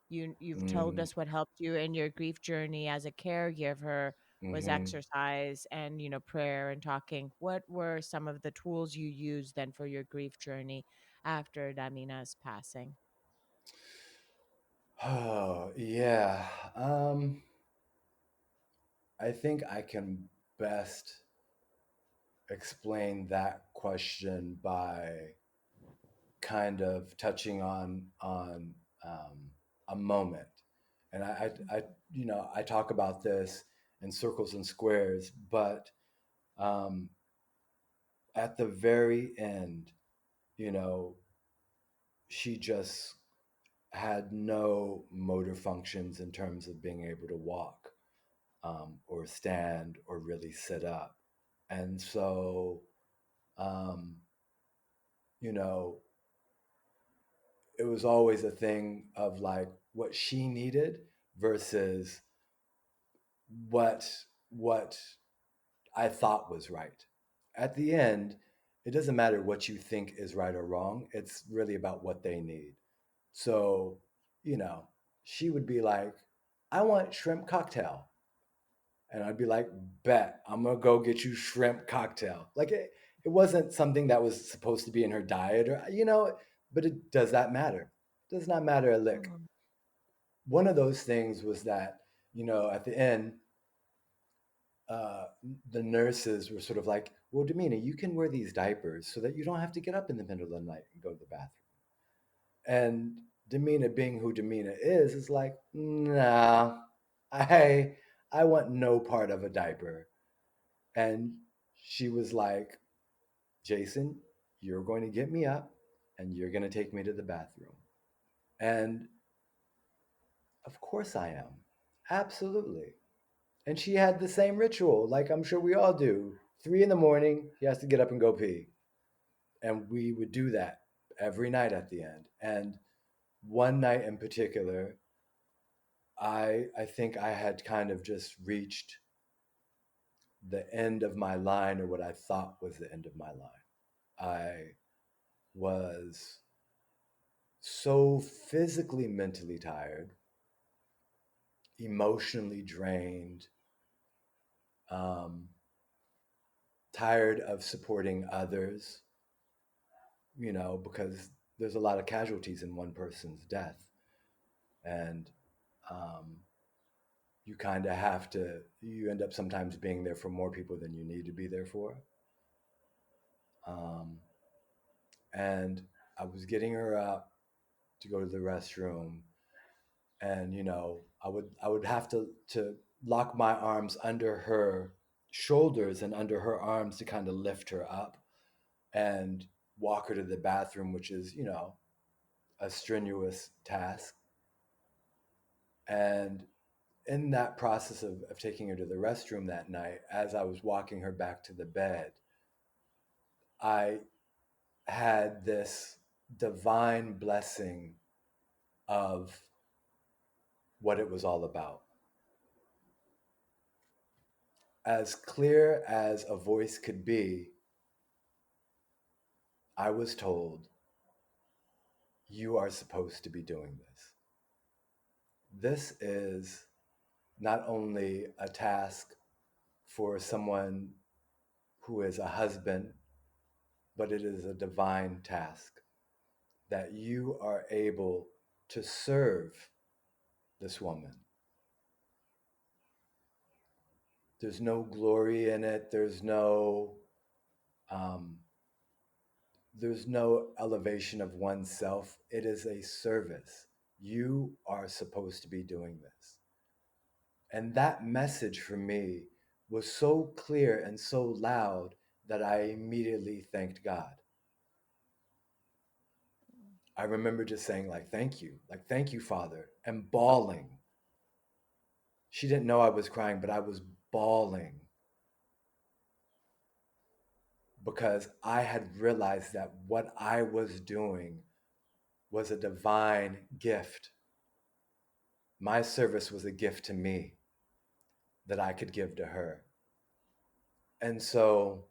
You've told Mm, us what helped you in your grief journey as a caregiver was hmm. exercise and prayer and talking. What were some of the tools you used then for your grief journey after Damina's passing? Oh, yeah. Um, I think I can best explain that question by kind of touching on a moment. And I talk about this in circles and squares, but um, at the very end, you know, she just had no motor functions in terms of being able to walk, or stand or really sit up. And so, um, you know, it was always a thing of like what she needed versus what what I thought was right. At the end, it doesn't matter what you think is right or wrong. It's really about what they need. So, you know, she would be like, I want shrimp cocktail. And I'd be like, bet, I'm gonna go get you shrimp cocktail. Like it wasn't something that was supposed to be in her diet or, but it does that matter? Does not matter a lick. Mhm. One of those things was that, at the end, uh, the nurses were sort of like, well, Damina, you can wear these diapers so that you don't have to get up in the middle of the night and go to the bathroom. And Damina, being who Damina is like, nah, I I want no part of a diaper. And she was like, Jason, you're going to get me up and you're going to take me to the bathroom. And of course I am. Absolutely. And she had the same ritual, like I'm sure we all do. 3 in the morning, he has to get up and go pee. And we would do that every night at the end. And one night in particular, I think I had kind of just reached the end of my line, or what I thought was the end of my line. I was so physically, mentally tired, emotionally drained, um, tired of supporting others, because there's a lot of casualties in one person's death. And um, you kind of you end up sometimes being there for more people than you need to be there for. Um, and I was getting her up to go to the restroom, and I would have to lock my arms under her shoulders and under her arms to kind of lift her up and walk her to the bathroom, which is a strenuous task. And in that process of taking her to the restroom that night, as I was walking her back to the bed, I had this divine blessing of what it was all about. As clear as a voice could be, I was told, you are supposed to be doing this. This is not only a task for someone who is a husband, but it is a divine task that you are able to serve this woman. There's no glory in it. Um, there's no elevation of oneself. It is a service. You are supposed to be doing this. And that message for me was so clear and so loud that I immediately thanked God. I remember just saying, like, thank you, Father, and bawling. She didn't know I was crying, but I was bawling because I had realized that what I was doing was a divine gift. My service was a gift to me that I could give to her. And so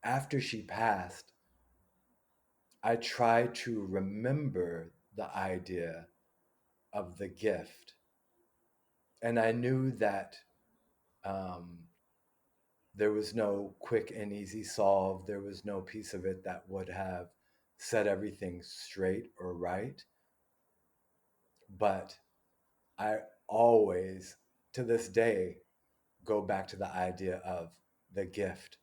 after she passed, I tried to remember the idea of the gift. And I knew that um, there was no quick and easy solve. There was no piece of it that would have set everything straight or right. But I always, to this day, go back to the idea of the gift.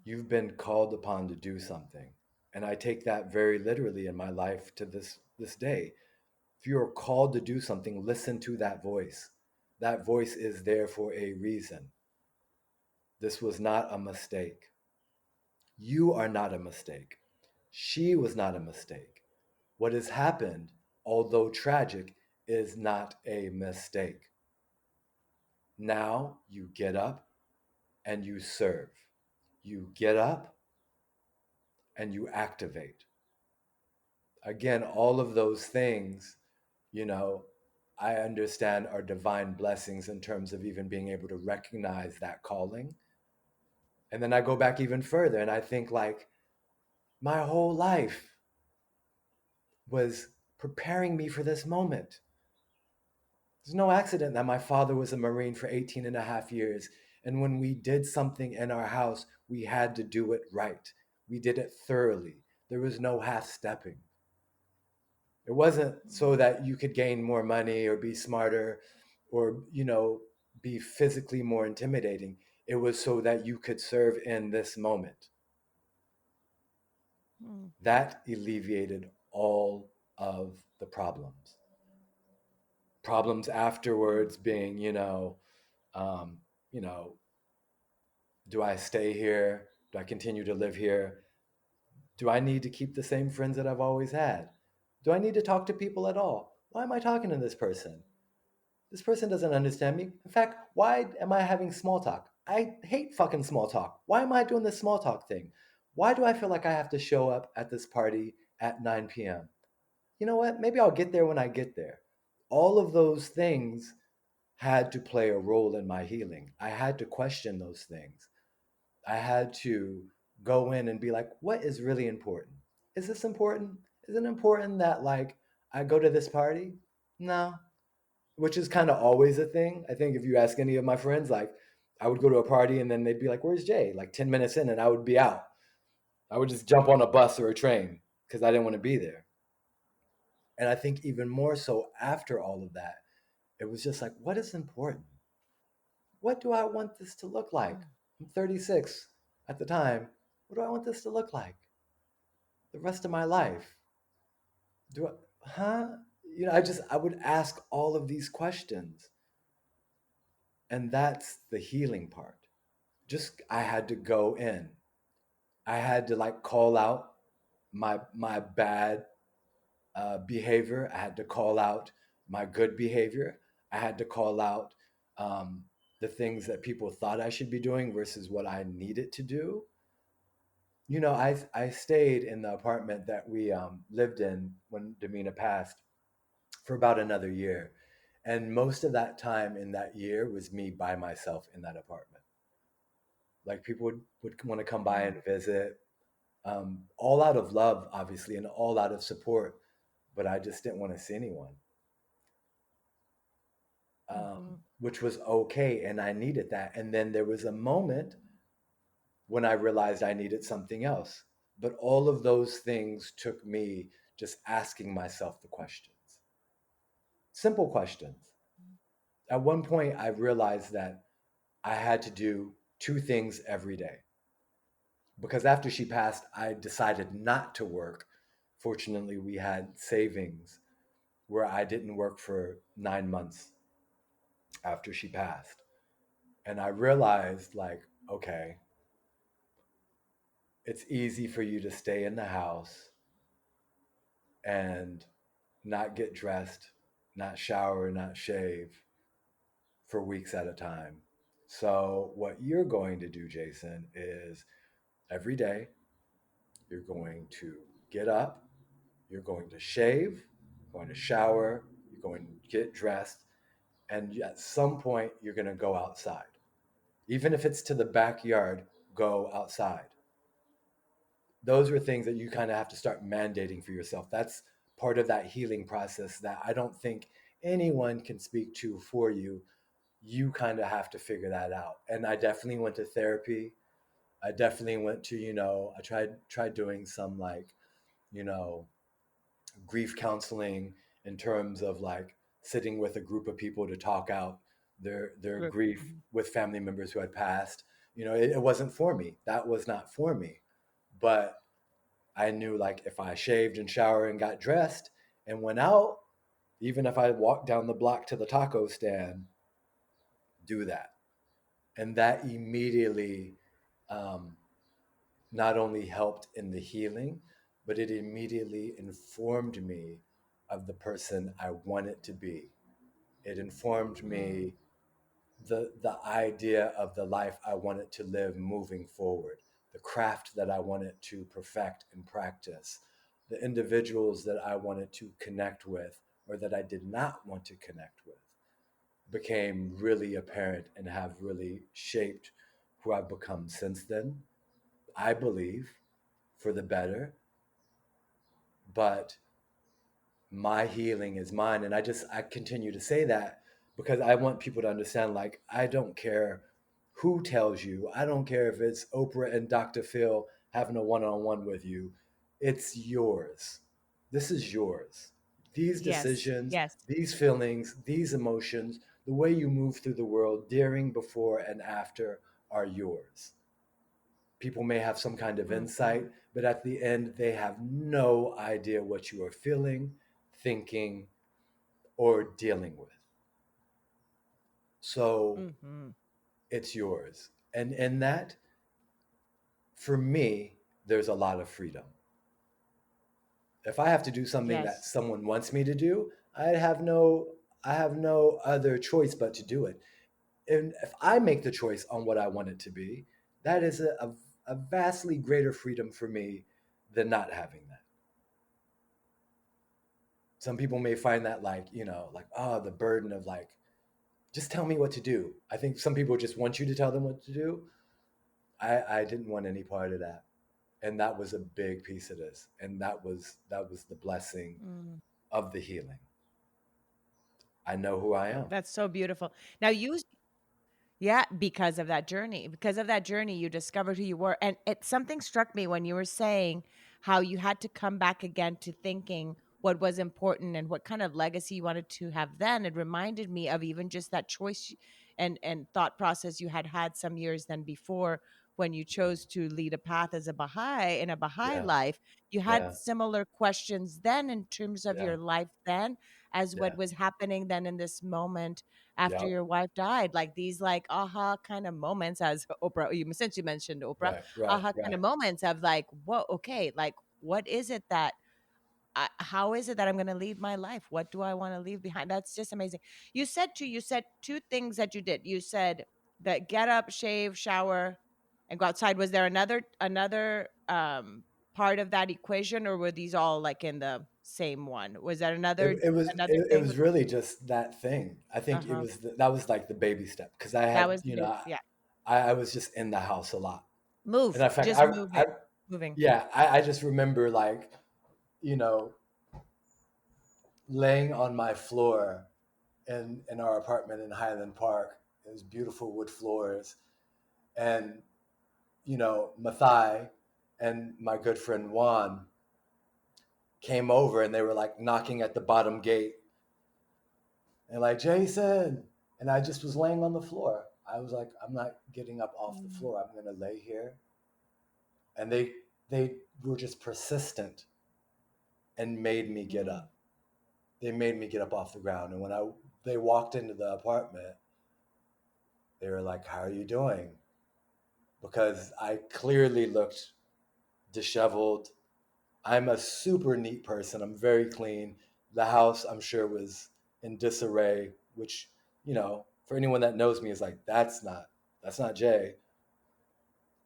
You've been called upon to do something. And I take that very literally in my life to this day. If you are called to do something, listen to that voice. That voice is there for a reason. This was not a mistake. You are not a mistake. She was not a mistake. What has happened, although tragic, is not a mistake. Now you get up and you serve. You get up and you activate. Again, all of those things, you know, I understand are divine blessings in terms of even being able to recognize that calling. And then I go back even further and I think, like, my whole life was preparing me for this moment. There's no accident that my father was a Marine for 18 and a half years. And when we did something in our house, we had to do it right. We did it thoroughly. There was no half stepping. It wasn't so that you could gain more money or be smarter or, be physically more intimidating. It was so that you could serve in this moment. That alleviated all of the problems. Problems afterwards being, um, you know, do I stay here? Do I continue to live here? Do I need to keep the same friends that I've always had? Do I need to talk to people at all? Why am I talking to this person? This person doesn't understand me. In fact, why am I having small talk? I hate fucking small talk. Why am I doing this small talk thing? Why do I feel like I have to show up at this party at 9 p.m.? You know what? Maybe I'll get there when I get there. All of those things had to play a role in my healing. I had to question those things. I had to go in and be like, what is really important? Is this important? Is it important that, like, I go to this party? No. Which is kind of always a thing. I think if you ask any of my friends, like, I would go to a party and then they'd be like, where's Jay? Like 10 minutes in and I would be out. I would just jump on a bus or a train because I didn't want to be there. And I think even more so after all of that, it was just like, what is important? What do I want this to look like? I'm 36 at the time. What do I want this to look like the rest of my life? Do I, huh? I would ask all of these questions. And that's the healing part. Just, I had to go in. I had to, like, call out my bad behavior. I had to call out my good behavior. I had to call out um, the things that people thought I should be doing versus what I needed to do. I stayed in the apartment that we lived in when Damina passed for about another year. And most of that time in that year was me by myself in that apartment. Like, people would want to come by and visit, all out of love, obviously, and all out of support. But I just didn't want to see anyone, which was okay. And I needed that. And then there was a moment when I realized I needed something else. But all of those things took me just asking myself the questions, simple questions. At one point, I realized that I had to do two things every day. Because after she passed, I decided not to work. Fortunately, we had savings where I didn't work for 9 months after she passed. And I realized, like, okay, it's easy for you to stay in the house and not get dressed, not shower, not shave for weeks at a time. So, what you're going to do, Jason, is every day you're going to get up, you're going to shave, you're going to shower, you're going to get dressed, and at some point you're going to go outside. Even if it's to the backyard, go outside. Those are things that you kind of have to start mandating for yourself. That's part of that healing process that I don't think anyone can speak to for you. You kind of have to figure that out. And I definitely went to therapy. I definitely went to, I tried doing some like, you know, grief counseling in terms of like sitting with a group of people to talk out their Group. grief Mhm. with family members who had passed. It wasn't for me. That was not for me. But I knew like if I shaved and showered and got dressed and went out, even if I walked down the block to the taco stand, do that. And that immediately um, not only helped in the healing, but it immediately informed me of the person I wanted to be. It informed Mm. me the idea of the life I wanted to live moving forward, the craft that I wanted to perfect and practice, the individuals that I wanted to connect with or that I did not want to connect with became really apparent and have really shaped who I've become since then. I believe for the better, but my healing is mine. And I continue to say that because I want people to understand, like, I don't care who tells you. I don't care if it's Oprah and Dr. Phil having a one-on-one with you. It's yours. This is yours. These Yes. decisions, Yes. these feelings, these emotions, the way you move through the world during, before, and after are yours. People may have some kind of Hmm. insight, but at the end, they have no idea what you are feeling, thinking, or dealing with. So Hmm. it's yours. And in that, for me, there's a lot of freedom. If I have to do something that Yes. someone wants me to do, I have no other choice but to do it. And if I make the choice on what I want it to be, that is a vastly greater freedom for me than not having that. Some people may find that like, like, oh, the burden of like, just tell me what to do. I think some people just want you to tell them what to do. I didn't want any part of that. And that was a big piece of this. And that was the blessing Mm. of the healing. I know who I am. That's so beautiful. Now you Yeah, because of that journey. Because of that journey, you discovered who you were. And something struck me when you were saying how you had to come back again to thinking what was important and what kind of legacy you wanted to have then. It reminded me of even just that choice and thought process you had some years then before when you chose to lead a path as a Baha'i in a Baha'i Yeah, life. You had yeah, similar questions then in terms of yeah, your life then as yeah, what was happening then in this moment after yep, your wife died, like these like aha kind of moments, as Oprah, you since you mentioned Oprah, right, right, aha kind right. of moments of like, whoa, okay, like what is it that how is it that I'm going to lead my life? What do I want to leave behind? That's just amazing. You said two things that you did. You said that get up, shave, shower, and go outside. Was there another part of that equation, or were these all like in the same one? Was there It, it was another it, it thing? was really just that thing. I Uh think huh. that was like the baby step because I That had, was the yeah. I was just in the house a lot. And Move, in fact, just move I it, moving. yeah, I just remember like, you know, laying on my floor in our apartment in Highland Park. It was beautiful wood floors. And, Mathai and my good friend Juan came over and they were like knocking at the bottom gate and like, Jason. And I just was laying on the floor. I was like, I'm not getting up off the Mm, floor. I'm going to lay here. And they were just persistent and made me get mm, up. They made me get up off the ground. And when they walked into the apartment, they were like, "How are you doing?" Because I clearly looked disheveled. I'm a super neat person. I'm very clean. The house, I'm sure, was in disarray, which, for anyone that knows me is like, that's not Jay.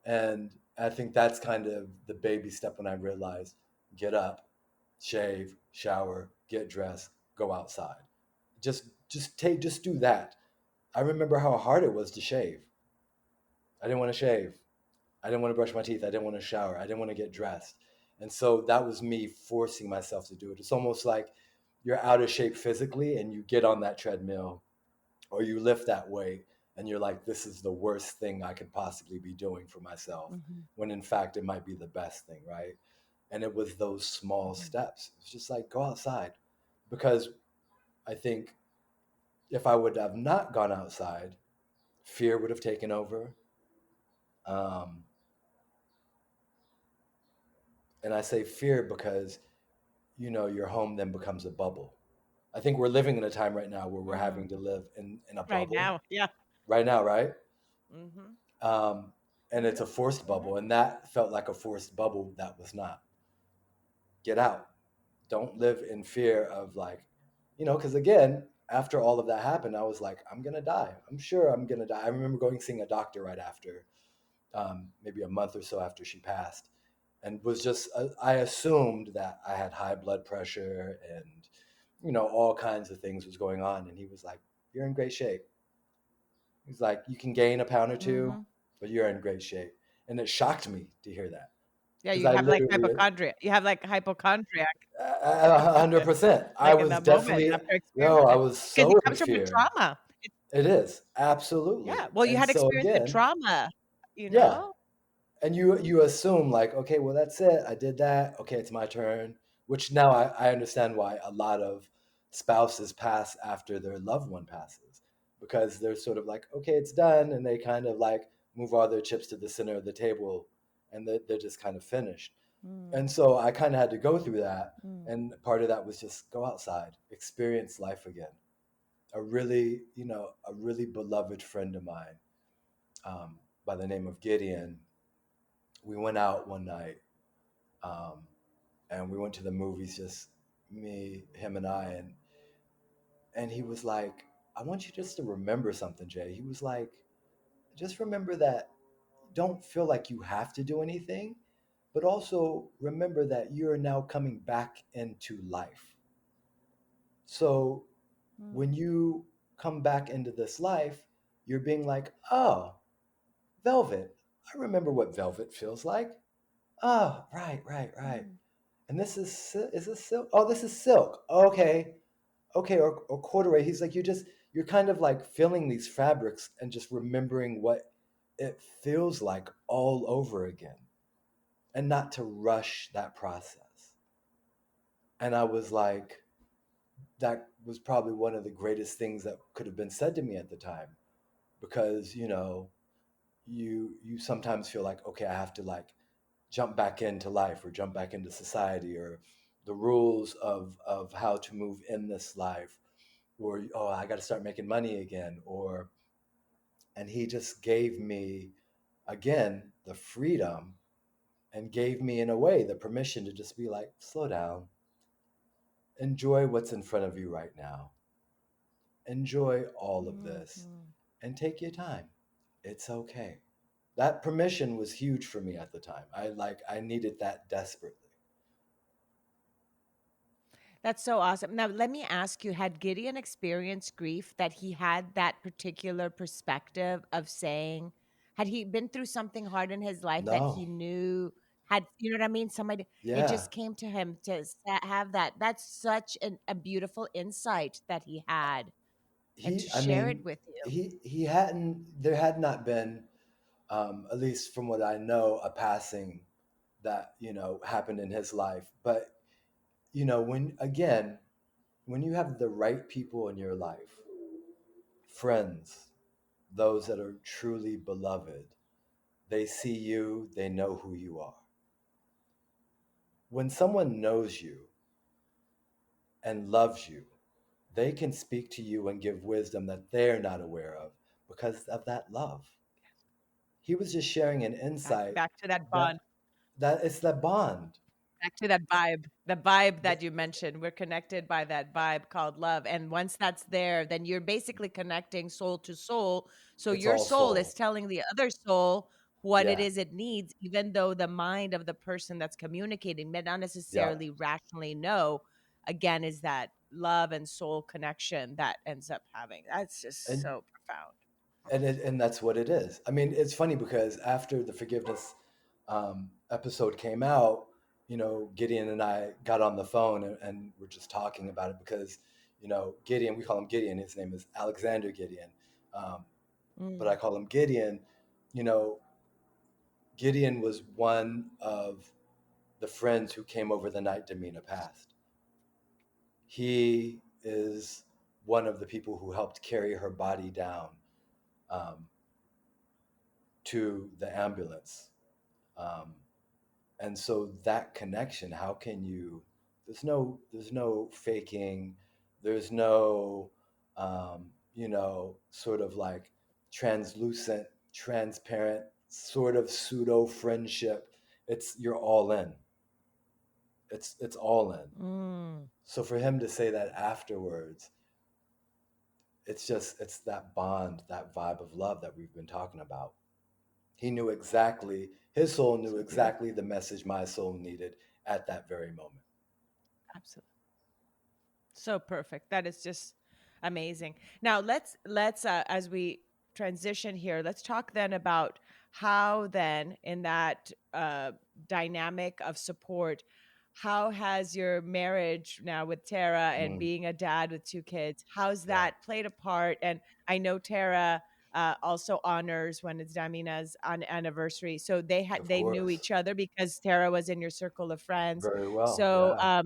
And I think that's kind of the baby step when I realized get up, shave, shower, get dressed, go outside. Just do that. I remember how hard it was to shave. I didn't want to shave. I didn't want to brush my teeth. I didn't want to shower. I didn't want to get dressed. And so that was me forcing myself to do it. It's almost like you're out of shape physically and you get on that treadmill or you lift that weight and you're like, this is the worst thing I could possibly be doing for myself. Mm-hmm. When in fact, it might be the best thing, right? And it was those small Mm-hmm. steps. It's just like, go outside. Because I think if I would have not gone outside, fear would have taken over. Um, and I say fear because, your home then becomes a bubble. I think we're living in a time right now where we're Mm. having to live in a Right bubble now, yeah. right now, right? Mm-hmm. Um, and it's Mm-hmm. a forced Mm-hmm. bubble. And that felt like a forced bubble that was not. Get out. Don't live in fear of like, because again, after all of that happened, I was like, I'm going to die. I'm sure I'm going to die. I remember going seeing a doctor right after, maybe a month or so after she passed, and was just, I assumed that I had high blood pressure and, all kinds of things was going on. And he was like, you're in great shape. He's like, you can gain a pound or two, Mm-hmm. but you're in great shape. And it shocked me to hear that Yeah, because you I have like literally, hypochondria. You have like hypochondriac 100%. I like in was that moment definitely, after I experiencing, was because it so in comes from your fear. trauma. It is absolutely. Yeah. Well, you And had so experienced the again, trauma, you yeah. know? And you assume like, okay, well, that's it. I did that. Okay, it's my turn. Which now I understand why a lot of spouses pass after their loved one passes, because they're sort of like, okay, it's done, and they kind of like move all their chips to the center of the table, and they're just kind of finished. Mm, And so I kind of had to go through that, mm, and part of that was just go outside, experience life again. A really beloved friend of mine, um, by the name of Gideon, we went out one night, um, and we went to the movies, just me, him, and I, and he was like, "I want you just to remember something, Jay." He was like, "Just remember that don't feel like you have to do anything, but also remember that you're now coming back into life. So when mm, you come back into this life, you're being like, oh, velvet. I remember what velvet feels like. Oh, right, right, right. mm, And is this silk? Oh, this is silk. Okay, okay, or corduroy." He's like, you're kind of like feeling these fabrics and just remembering what it feels like all over again, and not to rush that process. And I was like, that was probably one of the greatest things that could have been said to me at the time, because you sometimes feel like, okay, I have to like jump back into life or jump back into society, or the rules of how to move in this life, or oh, I got to start making money again, or and he just gave me again the freedom, and gave me in a way the permission to just be like, slow down, enjoy what's in front of you right now, enjoy all of mm, this, mm. and take your time. It's okay. That permission was huge for me at the time. I needed that desperately. That's so awesome. Now, let me ask you, had Gideon experienced grief that he had that particular perspective of saying, had he been through something hard in his life that No. he knew had, you know what I mean? Somebody, it Yeah. just came to him to have that. That's such a beautiful insight that he had and he to I share it mean, with you. he hadn't there had not been, at least from what I know, a passing that happened in his life. But when you have the right people in your life, friends, those that are truly beloved, they see you, they know who you are. When someone knows you and loves you, they can speak to you and give wisdom that they're not aware of because of that love. He was just sharing an insight Back to that that bond. it's that bond. Back to that vibe, the vibe Th- that you mentioned. We're connected by that vibe called love. And once that's there, then you're basically connecting soul to soul. So It's your all soul is soul. telling the other soul, what it Yeah. is it needs, even though the mind of the person that's communicating may not Yeah. necessarily rationally know. Again, is that love and soul connection that ends up having. That's just And so profound. and that's what it is. I mean, it's funny because after the forgiveness episode came out, Gideon and I got on the phone and we're just talking about it because, Gideon, we call him Gideon. His name is Alexander Gideon, um, but I Mm. call him Gideon. You know, Gideon was one of the friends who came over the night Damina passed. He is one of the people who helped carry her body down um, to the ambulance. Um, and so that connection, how can you? There's no faking. There's no, sort of like translucent, transparent, sort of pseudo friendship. You're all in. It's all in. Mm. So for him to say that afterwards, it's that bond, that vibe of love that we've been talking about. He knew exactly, his soul knew So exactly beautiful. the message my soul needed at that very moment. Absolutely. So perfect. That is just amazing. Now let's as we transition here, let's talk then about how then in that dynamic of support, how has your marriage now with Tara and Mm, being a dad with two kids, how's yeah, that played a part? And I know Tara also honors when it's Damina's anniversary. So of they knew course. each other because Tara was in your circle of friends. Very well. So Yeah,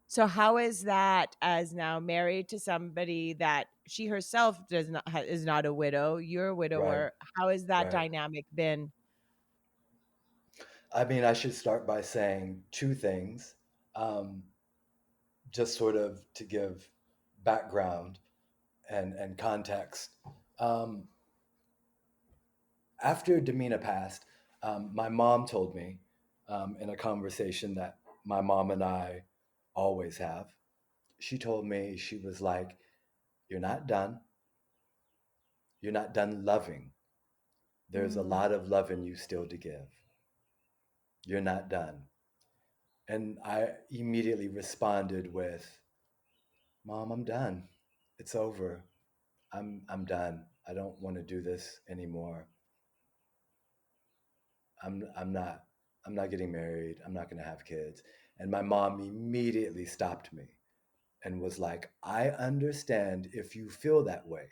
so how is that as now married to somebody that she herself does not is not a widow? You're a right, widower. How has that right. dynamic been? I mean, I should start by saying two things, um, just sort of to give background and context. Um, After Damina passed, my mom told me in a conversation that my mom and I always have. She told me, she was like, "You're not done. You're not done loving. There's a Mm. lot of loving you still to give. You're not done." And I immediately responded with, "Mom, I'm done. It's over. I'm done. I don't want to do this anymore. I'm not I'm not getting married. I'm not going to have kids." And my mom immediately stopped me and was like, "I understand if you feel that way,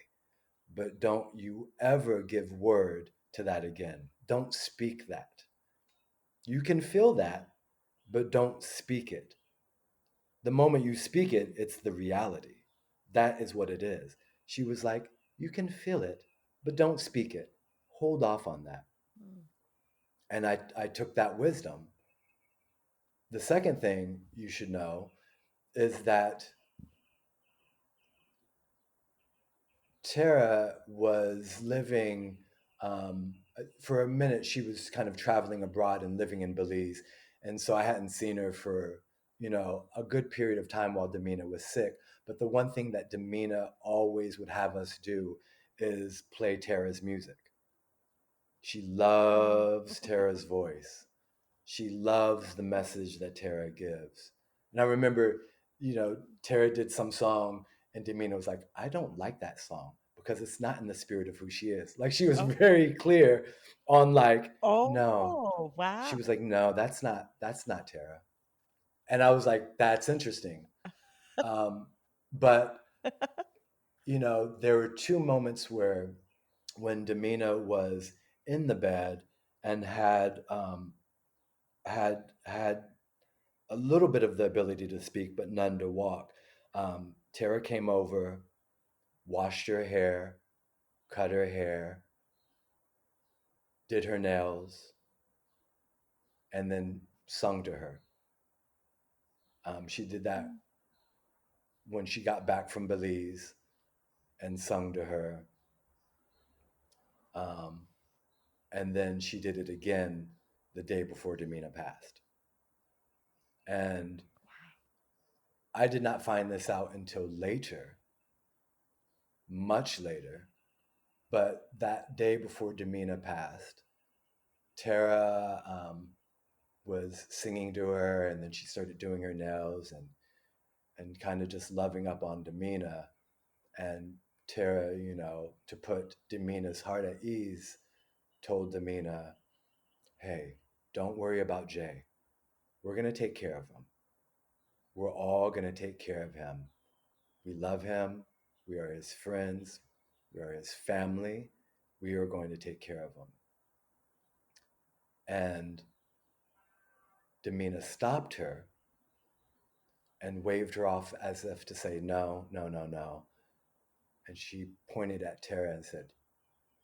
but don't you ever give word to that again. Don't speak that. You can feel that, but don't speak it. The moment you speak it, it's the reality. That is what it is." She was like, "You can feel it, but don't speak it. Hold off on that." Mm. And I took that wisdom. The second thing you should know is that Tara was living, for a minute, she was kind of traveling abroad and living in Belize. And so I hadn't seen her for, a good period of time while Damina was sick. But the one thing that Damina always would have us do is play Tara's music. She Mm. loves Tara's voice. She loves the message that Tara gives. And I remember, Tara did some song and Damina was like, "I don't like that song because it's not in the spirit of who she is." Like she was Oh, very clear on like, no. oh, She wow. was like, "No, that's not Tara." And I was like, "That's interesting." But there were two moments where when Damina was in the bed and had a little bit of the ability to speak, but none to walk. Tara came over, washed her hair, cut her hair, did her nails, and then sung to her. She did that Mm. when she got back from Belize and sung to her. Um, and then she did it again the day before Damina passed. And I did not find this out until later, much later, but that day before Damina passed, Tara was singing to her, and then she started doing her nails and kind of just loving up on Damina. And Tara, you know, to put Damina's heart at ease, told Damina, hey, don't worry about Jay. We're going to take care of him. We're all going to take care of him. We love him. We are his friends. We are his family. We are going to take care of him. And Damina stopped her and waved her off as if to say, no, no, no, no. And she pointed at Tara and said,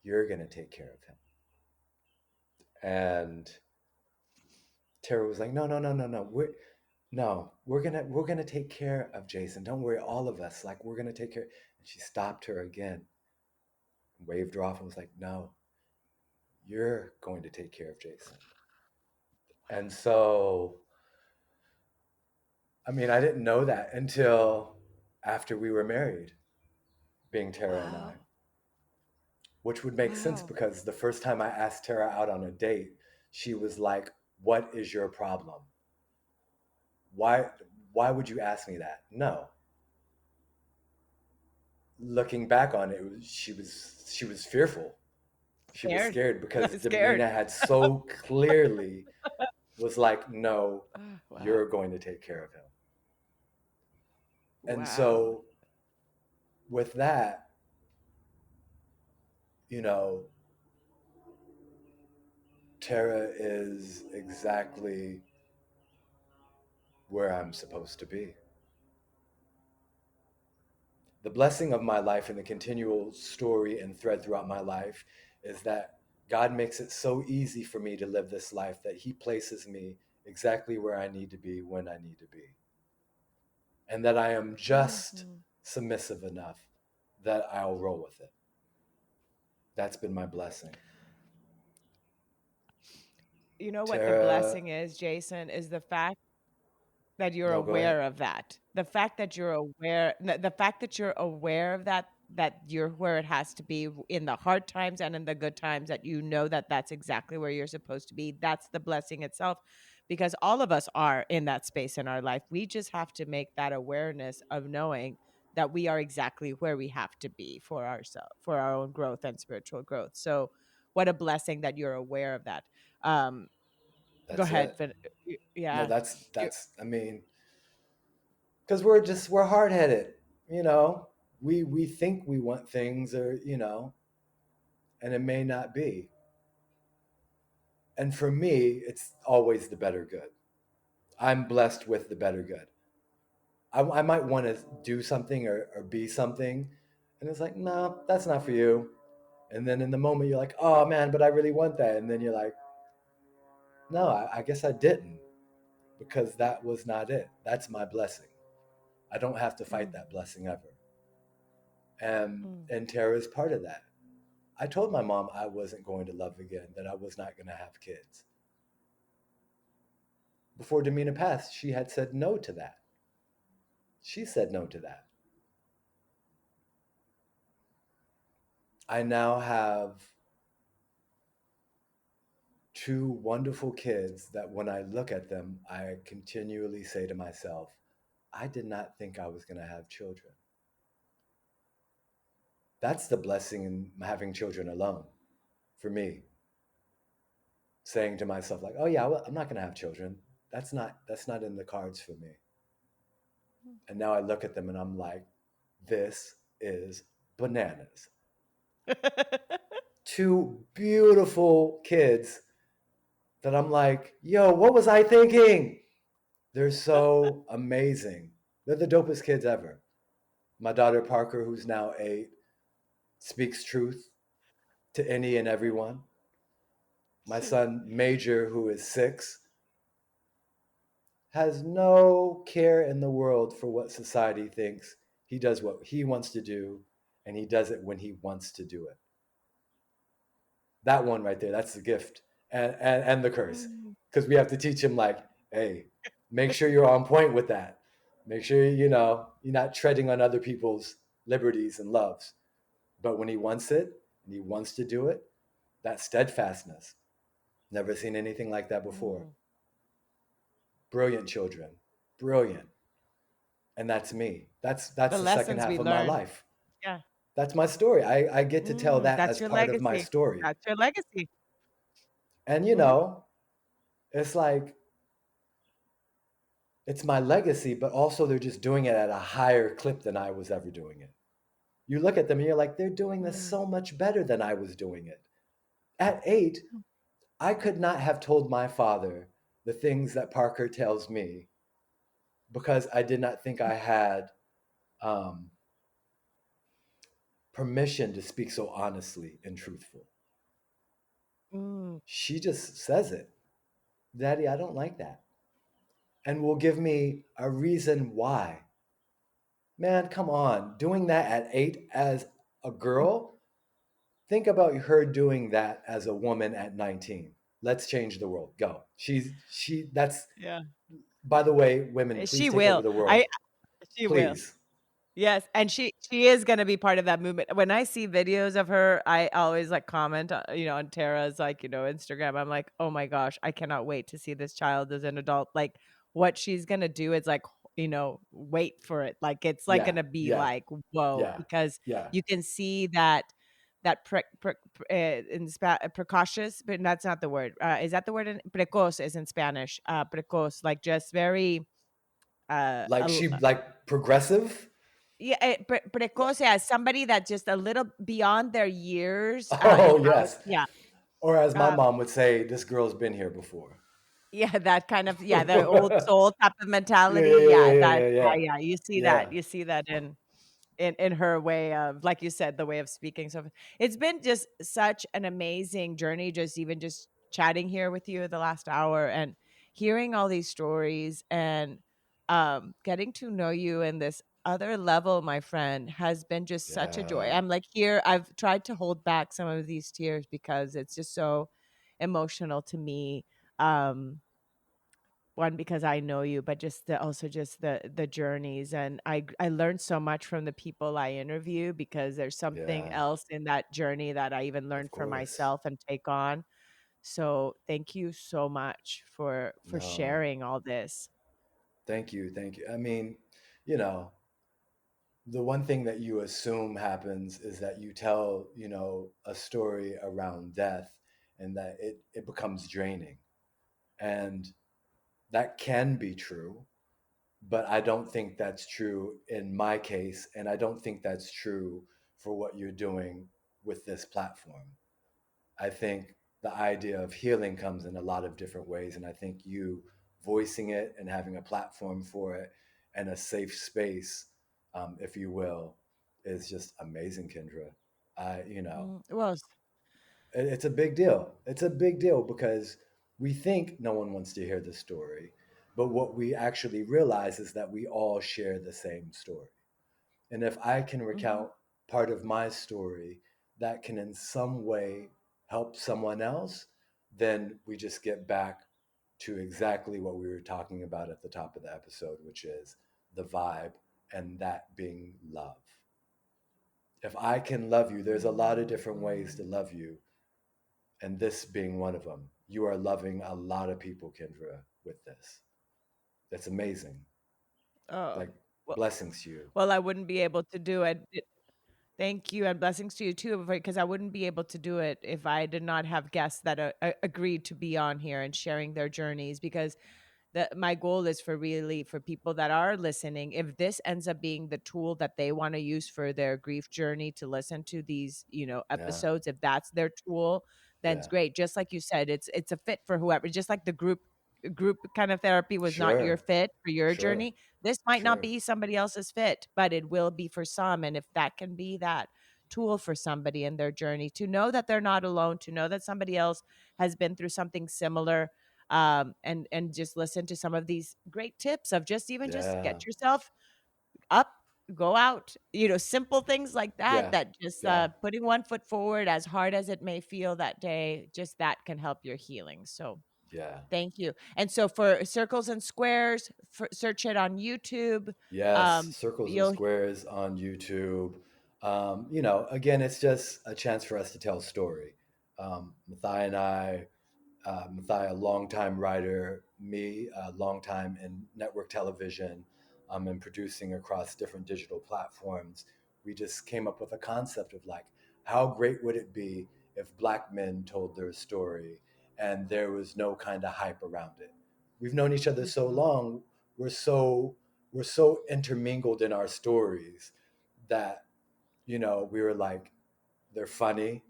you're going to take care of him. And Tara was like, no, no, no, no, no. We're gonna take care of Jason. Don't worry, all of us. Like, we're gonna take care. And she stopped her again, waved her off, and was like, no, you're going to take care of Jason. And so, I mean, I didn't know that until after we were married, being Tara and I, which would make sense Wow. because the first time I asked Tara out on a date, she was like, what is your problem? Why would you ask me that? No. Looking back on it, she was fearful. She was Scared. scared because Scared. Damina had so clearly was like, no, Wow. you're going to take care of him. And Wow. so with that, you know, Tara is exactly where I'm supposed to be. The blessing of my life and the continual story and thread throughout my life is that God makes it so easy for me to live this life that He places me exactly where I need to be when I need to be. And that I am just Mm-hmm. submissive enough that I'll roll with it. That's been my blessing. You know what the Tara, blessing is, Jason, is the fact that you're no, go ahead. aware of that. The fact that you're aware, the fact that you're aware of that, that you're where it has to be in the hard times and in the good times, that you know that that's exactly where you're supposed to be. That's the blessing itself, because all of us are in that space in our life. We just have to make that awareness of knowing that we are exactly where we have to be for ourselves, for our own growth and spiritual growth. So, what a blessing that you're aware of that. Um, Go That's ahead. it. No, Yeah. that's I mean, because we're hard headed, you know. We think we want things, or you know, and it may not be. And for me, it's always the better good. I'm blessed with the better good. I might want to do something or be something, and it's like, no, that's not for you. And then in the moment, you're like, oh man, but I really want that. And then you're like, no, I guess I didn't, because that was not it. That's my blessing. I don't have to fight Mm, that blessing ever. And mm. and Tara is part of that. I told my mom I wasn't going to love again, that I was not going to have kids. Before Damina passed, she had said no to that. She said no to that. I now have two wonderful kids that when I look at them, I continually say to myself, I did not think I was going to have children. That's the blessing in having children alone for me. Saying to myself, like, oh yeah, well, I'm not going to have children. That's not in the cards for me. And now I look at them and I'm like, this is bananas. Two beautiful kids that I'm like, yo, what was I thinking? They're so amazing. They're the dopest kids ever. My daughter Parker, who's now 8, speaks truth to any and everyone. My She- son Major, who is 6, has no care in the world for what society thinks. He does what he wants to do, and he does it when he wants to do it. That one right there, that's the gift and the curse, Mm. because we have to teach him, like, hey, make sure you're on point with that. Make sure you're not treading on other people's liberties and loves. But when he wants it and he wants to do it, that steadfastness. Never seen anything like that before. Mm. Brilliant children, brilliant. And that's me. That's The the second lessons we half of my learn. life. Yeah. That's my story. I get to tell that That's as your part of my legacy. story. That's your legacy. And Hmm. it's like it's my legacy, but also they're just doing it at a higher clip than I was ever doing it. You look at them and you're like, they're doing this Mm. so much better than I was doing it. At 8, I could not have told my father the things that Parker tells me because I did not think I had um, permission to speak so honestly and truthful. Mm. She just says it. Daddy, I don't like that. And will give me a reason why. Man, come on. Doing that at 8 as a girl, think about her doing that as a woman at 19. Let's change the world. Go. That's, Yeah. by the way, women, please She take over will. the I world. She will. Please. Yes, and she is gonna be part of that movement. When I see videos of her, I always like comment, on Tara's like, Instagram. I'm like, oh my gosh, I cannot wait to see this child as an adult. Like what she's gonna do is like, wait for it. Like it's like Yeah. gonna be Yeah. like, whoa, Yeah. because Yeah. you can see that precautious, but that's not the word. Is that the word? Precoz is in Spanish. Precoz, like just very Like like progressive. yeah, precoce as somebody that just a little beyond their years, and Oh, how yes. yeah, Or as my um, mom would say, this girl's been here before. yeah, that kind of yeah, the old soul type of Yeah, mentality, yeah, yeah, yeah, yeah, that yeah, yeah. yeah, Yeah. you see that in her way of, like you said, the way of speaking. So it's been just such an amazing journey, just even just chatting here with you the last hour and hearing all these stories and getting to know you in this other level, my friend, has been just such a joy. Yeah. I'm like here, I've tried to hold back some of these tears because it's just so emotional to me. Um, one because I know you, but just also just the journeys, and I learned so much from the people I interview because there's something Yeah. else in that journey that I even Of learned for course. myself and take on. So thank you so much for No. sharing all this. Thank you. Thank you. I mean, you know, the one thing that you assume happens is that you tell, a story around death and that it becomes draining. And that can be true, but I don't think that's true in my case. And I don't think that's true for what you're doing with this platform. I think the idea of healing comes in a lot of different ways. And I think you voicing it and having a platform for it and a safe space, if you will, is just amazing, Kendra. Well, It's a big deal. It's a big deal because we think no one wants to hear the story. But what we actually realize is that we all share the same story. And if I can mhm. recount part of my story that can in some way help someone else, then we just get back to exactly what we were talking about at the top of the episode, which is the vibe and that being love. If I can love you, there's a lot of different ways to love you, and this being one of them. You are loving a lot of people, Kendra, with this. That's amazing. Oh, Like, well, blessings to you. well, I wouldn't be able to do it. Thank you, and blessings to you too, because I wouldn't be able to do it if I did not have guests that agreed to be on here and sharing their journeys. Because my goal is for people that are listening, if this ends up being the tool that they want to use for their grief journey, to listen to these Yeah, episodes, if that's their tool, then it's yeah. great. Just like you said, it's a fit for whoever. Just like the group kind of therapy was not your Sure, fit for your sure, journey, this might not sure. be somebody else's fit, but it will be for some. And if that can be that tool for somebody in their journey, to know that they're not alone, to know that somebody else has been through something similar, and just listen to some of these great tips of just even just Yeah, get yourself up, go out, simple things like that, yeah, that just yeah, putting one foot forward, as hard as it may feel that day, just that can help your healing. So yeah. thank you. And so for Circles and Squares, search it on YouTube. Yes, um circles and you'll squares on YouTube. Again, it's just a chance for us to tell story. Mathai and I, Mathia, a longtime writer, me, a long time in network television, and producing across different digital platforms. We just came up with a concept of like, how great would it be if Black men told their story and there was no kind of hype around it? We've known each other so Mhm. long. We're so we're so intermingled in our stories that we were like, they're funny,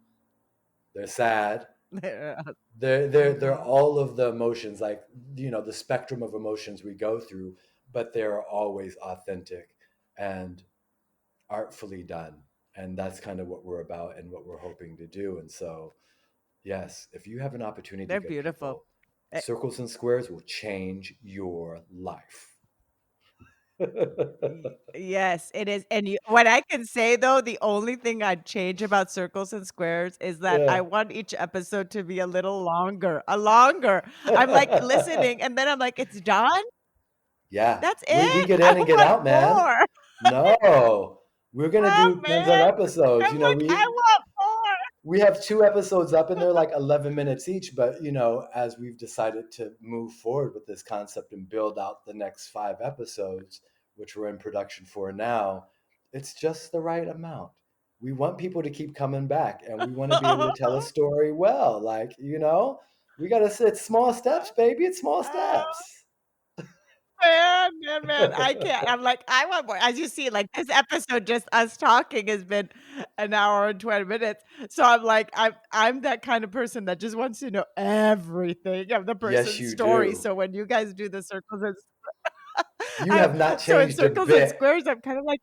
they're sad, they're Mhm. all of the emotions, like the spectrum of emotions we go through, but they're always authentic and artfully done. And that's kind of what we're about and what we're hoping to do. And so, yes, if you have an opportunity, They're good beautiful. people, Eh, circles and squares will change your life. Yes, it is. And what I can say though, the only thing I'd change about circles and squares is that I Yeah. want each episode to be a little longer, a longer. I'm like listening, and then I'm like, it's done. Yeah, That's we it. get I in and get want out, man. more. No, we're gonna Oh do tons of man, episodes. I'm like, I want more. We have 2 episodes up and they're like 11 minutes each, but as we've decided to move forward with this concept and build out the next 5 episodes, which we're in production for now, it's just the right amount. We want people to keep coming back and we want to be able to tell a story well. Like, we got to it's small steps, baby. It's small Oh, steps. man, I can't. I'm like, I want more. As you see, like this episode, just us talking has been an hour and 20 minutes. So I'm like, I'm that kind of person that just wants to know everything of the Yes, person's you story. do. So when you guys do the circles and You I have not so in changed a circles and bit. squares, I'm kind of like,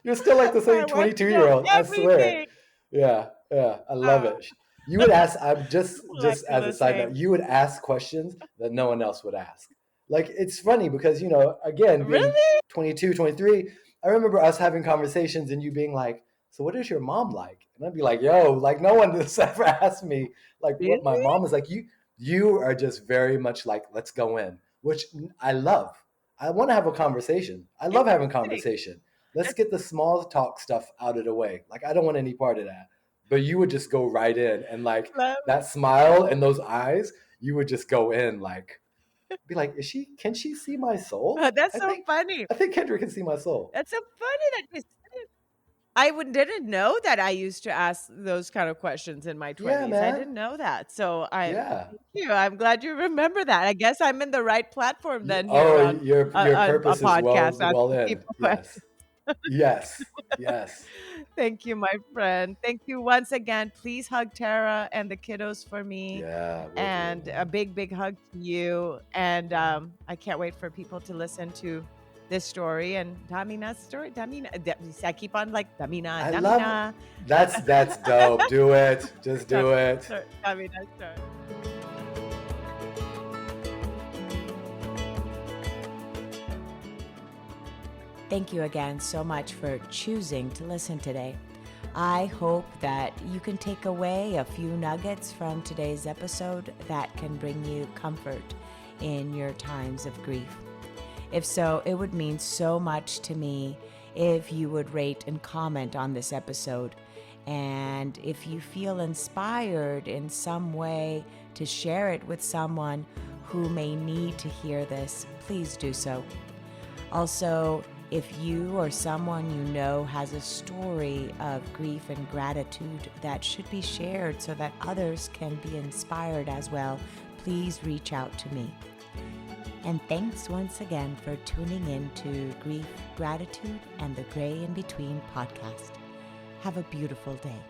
you're still like the I same want to 22 know year old. I swear. everything. Yeah, yeah, I love Uh, it. You would ask. I'm like just as a the side note. same. You would ask questions that no one else would ask. Like it's funny because again, being Really? 22, 23, I remember us having conversations and you being like, "So what is your mom like?" And I'd be like, "Yo, like no one has ever asked me like what my Really? mom is like." You are just very much like, "Let's go in," which I love. I want to have a conversation. I love having Interesting. conversation. Let's get the small talk stuff out of the way. Like I don't want any part of that. But you would just go right in and like Love that smile and those eyes, you would just go in like be like, can she see my soul? That's I so think funny. I think Kendra can see my soul. That's so funny that you said it. Didn't know that I used to ask those kind of questions in my Yeah, 20s. I man. didn't know that. So Yeah. thank you. I'm glad you remember that. I guess I'm in the right platform You, then here oh, on your a purpose is podcast well asking in. people Yes. questions. Yes. Yes. Thank you, my friend. Thank you once again. Please hug Tara and the kiddos for me. Yeah, we'll do. And a big, big hug to you. And I can't wait for people to listen to this story and Damina's story. I keep on like I love Damina. that's dope. Do it. Just do it. Damina's story. Thank you again so much for choosing to listen today. I hope that you can take away a few nuggets from today's episode that can bring you comfort in your times of grief. If so, it would mean so much to me if you would rate and comment on this episode. And if you feel inspired in some way to share it with someone who may need to hear this, please do so. Also, if you or someone you know has a story of grief and gratitude that should be shared so that others can be inspired as well, please reach out to me. And thanks once again for tuning in to Grief, Gratitude, and the Gray in Between podcast. Have a beautiful day.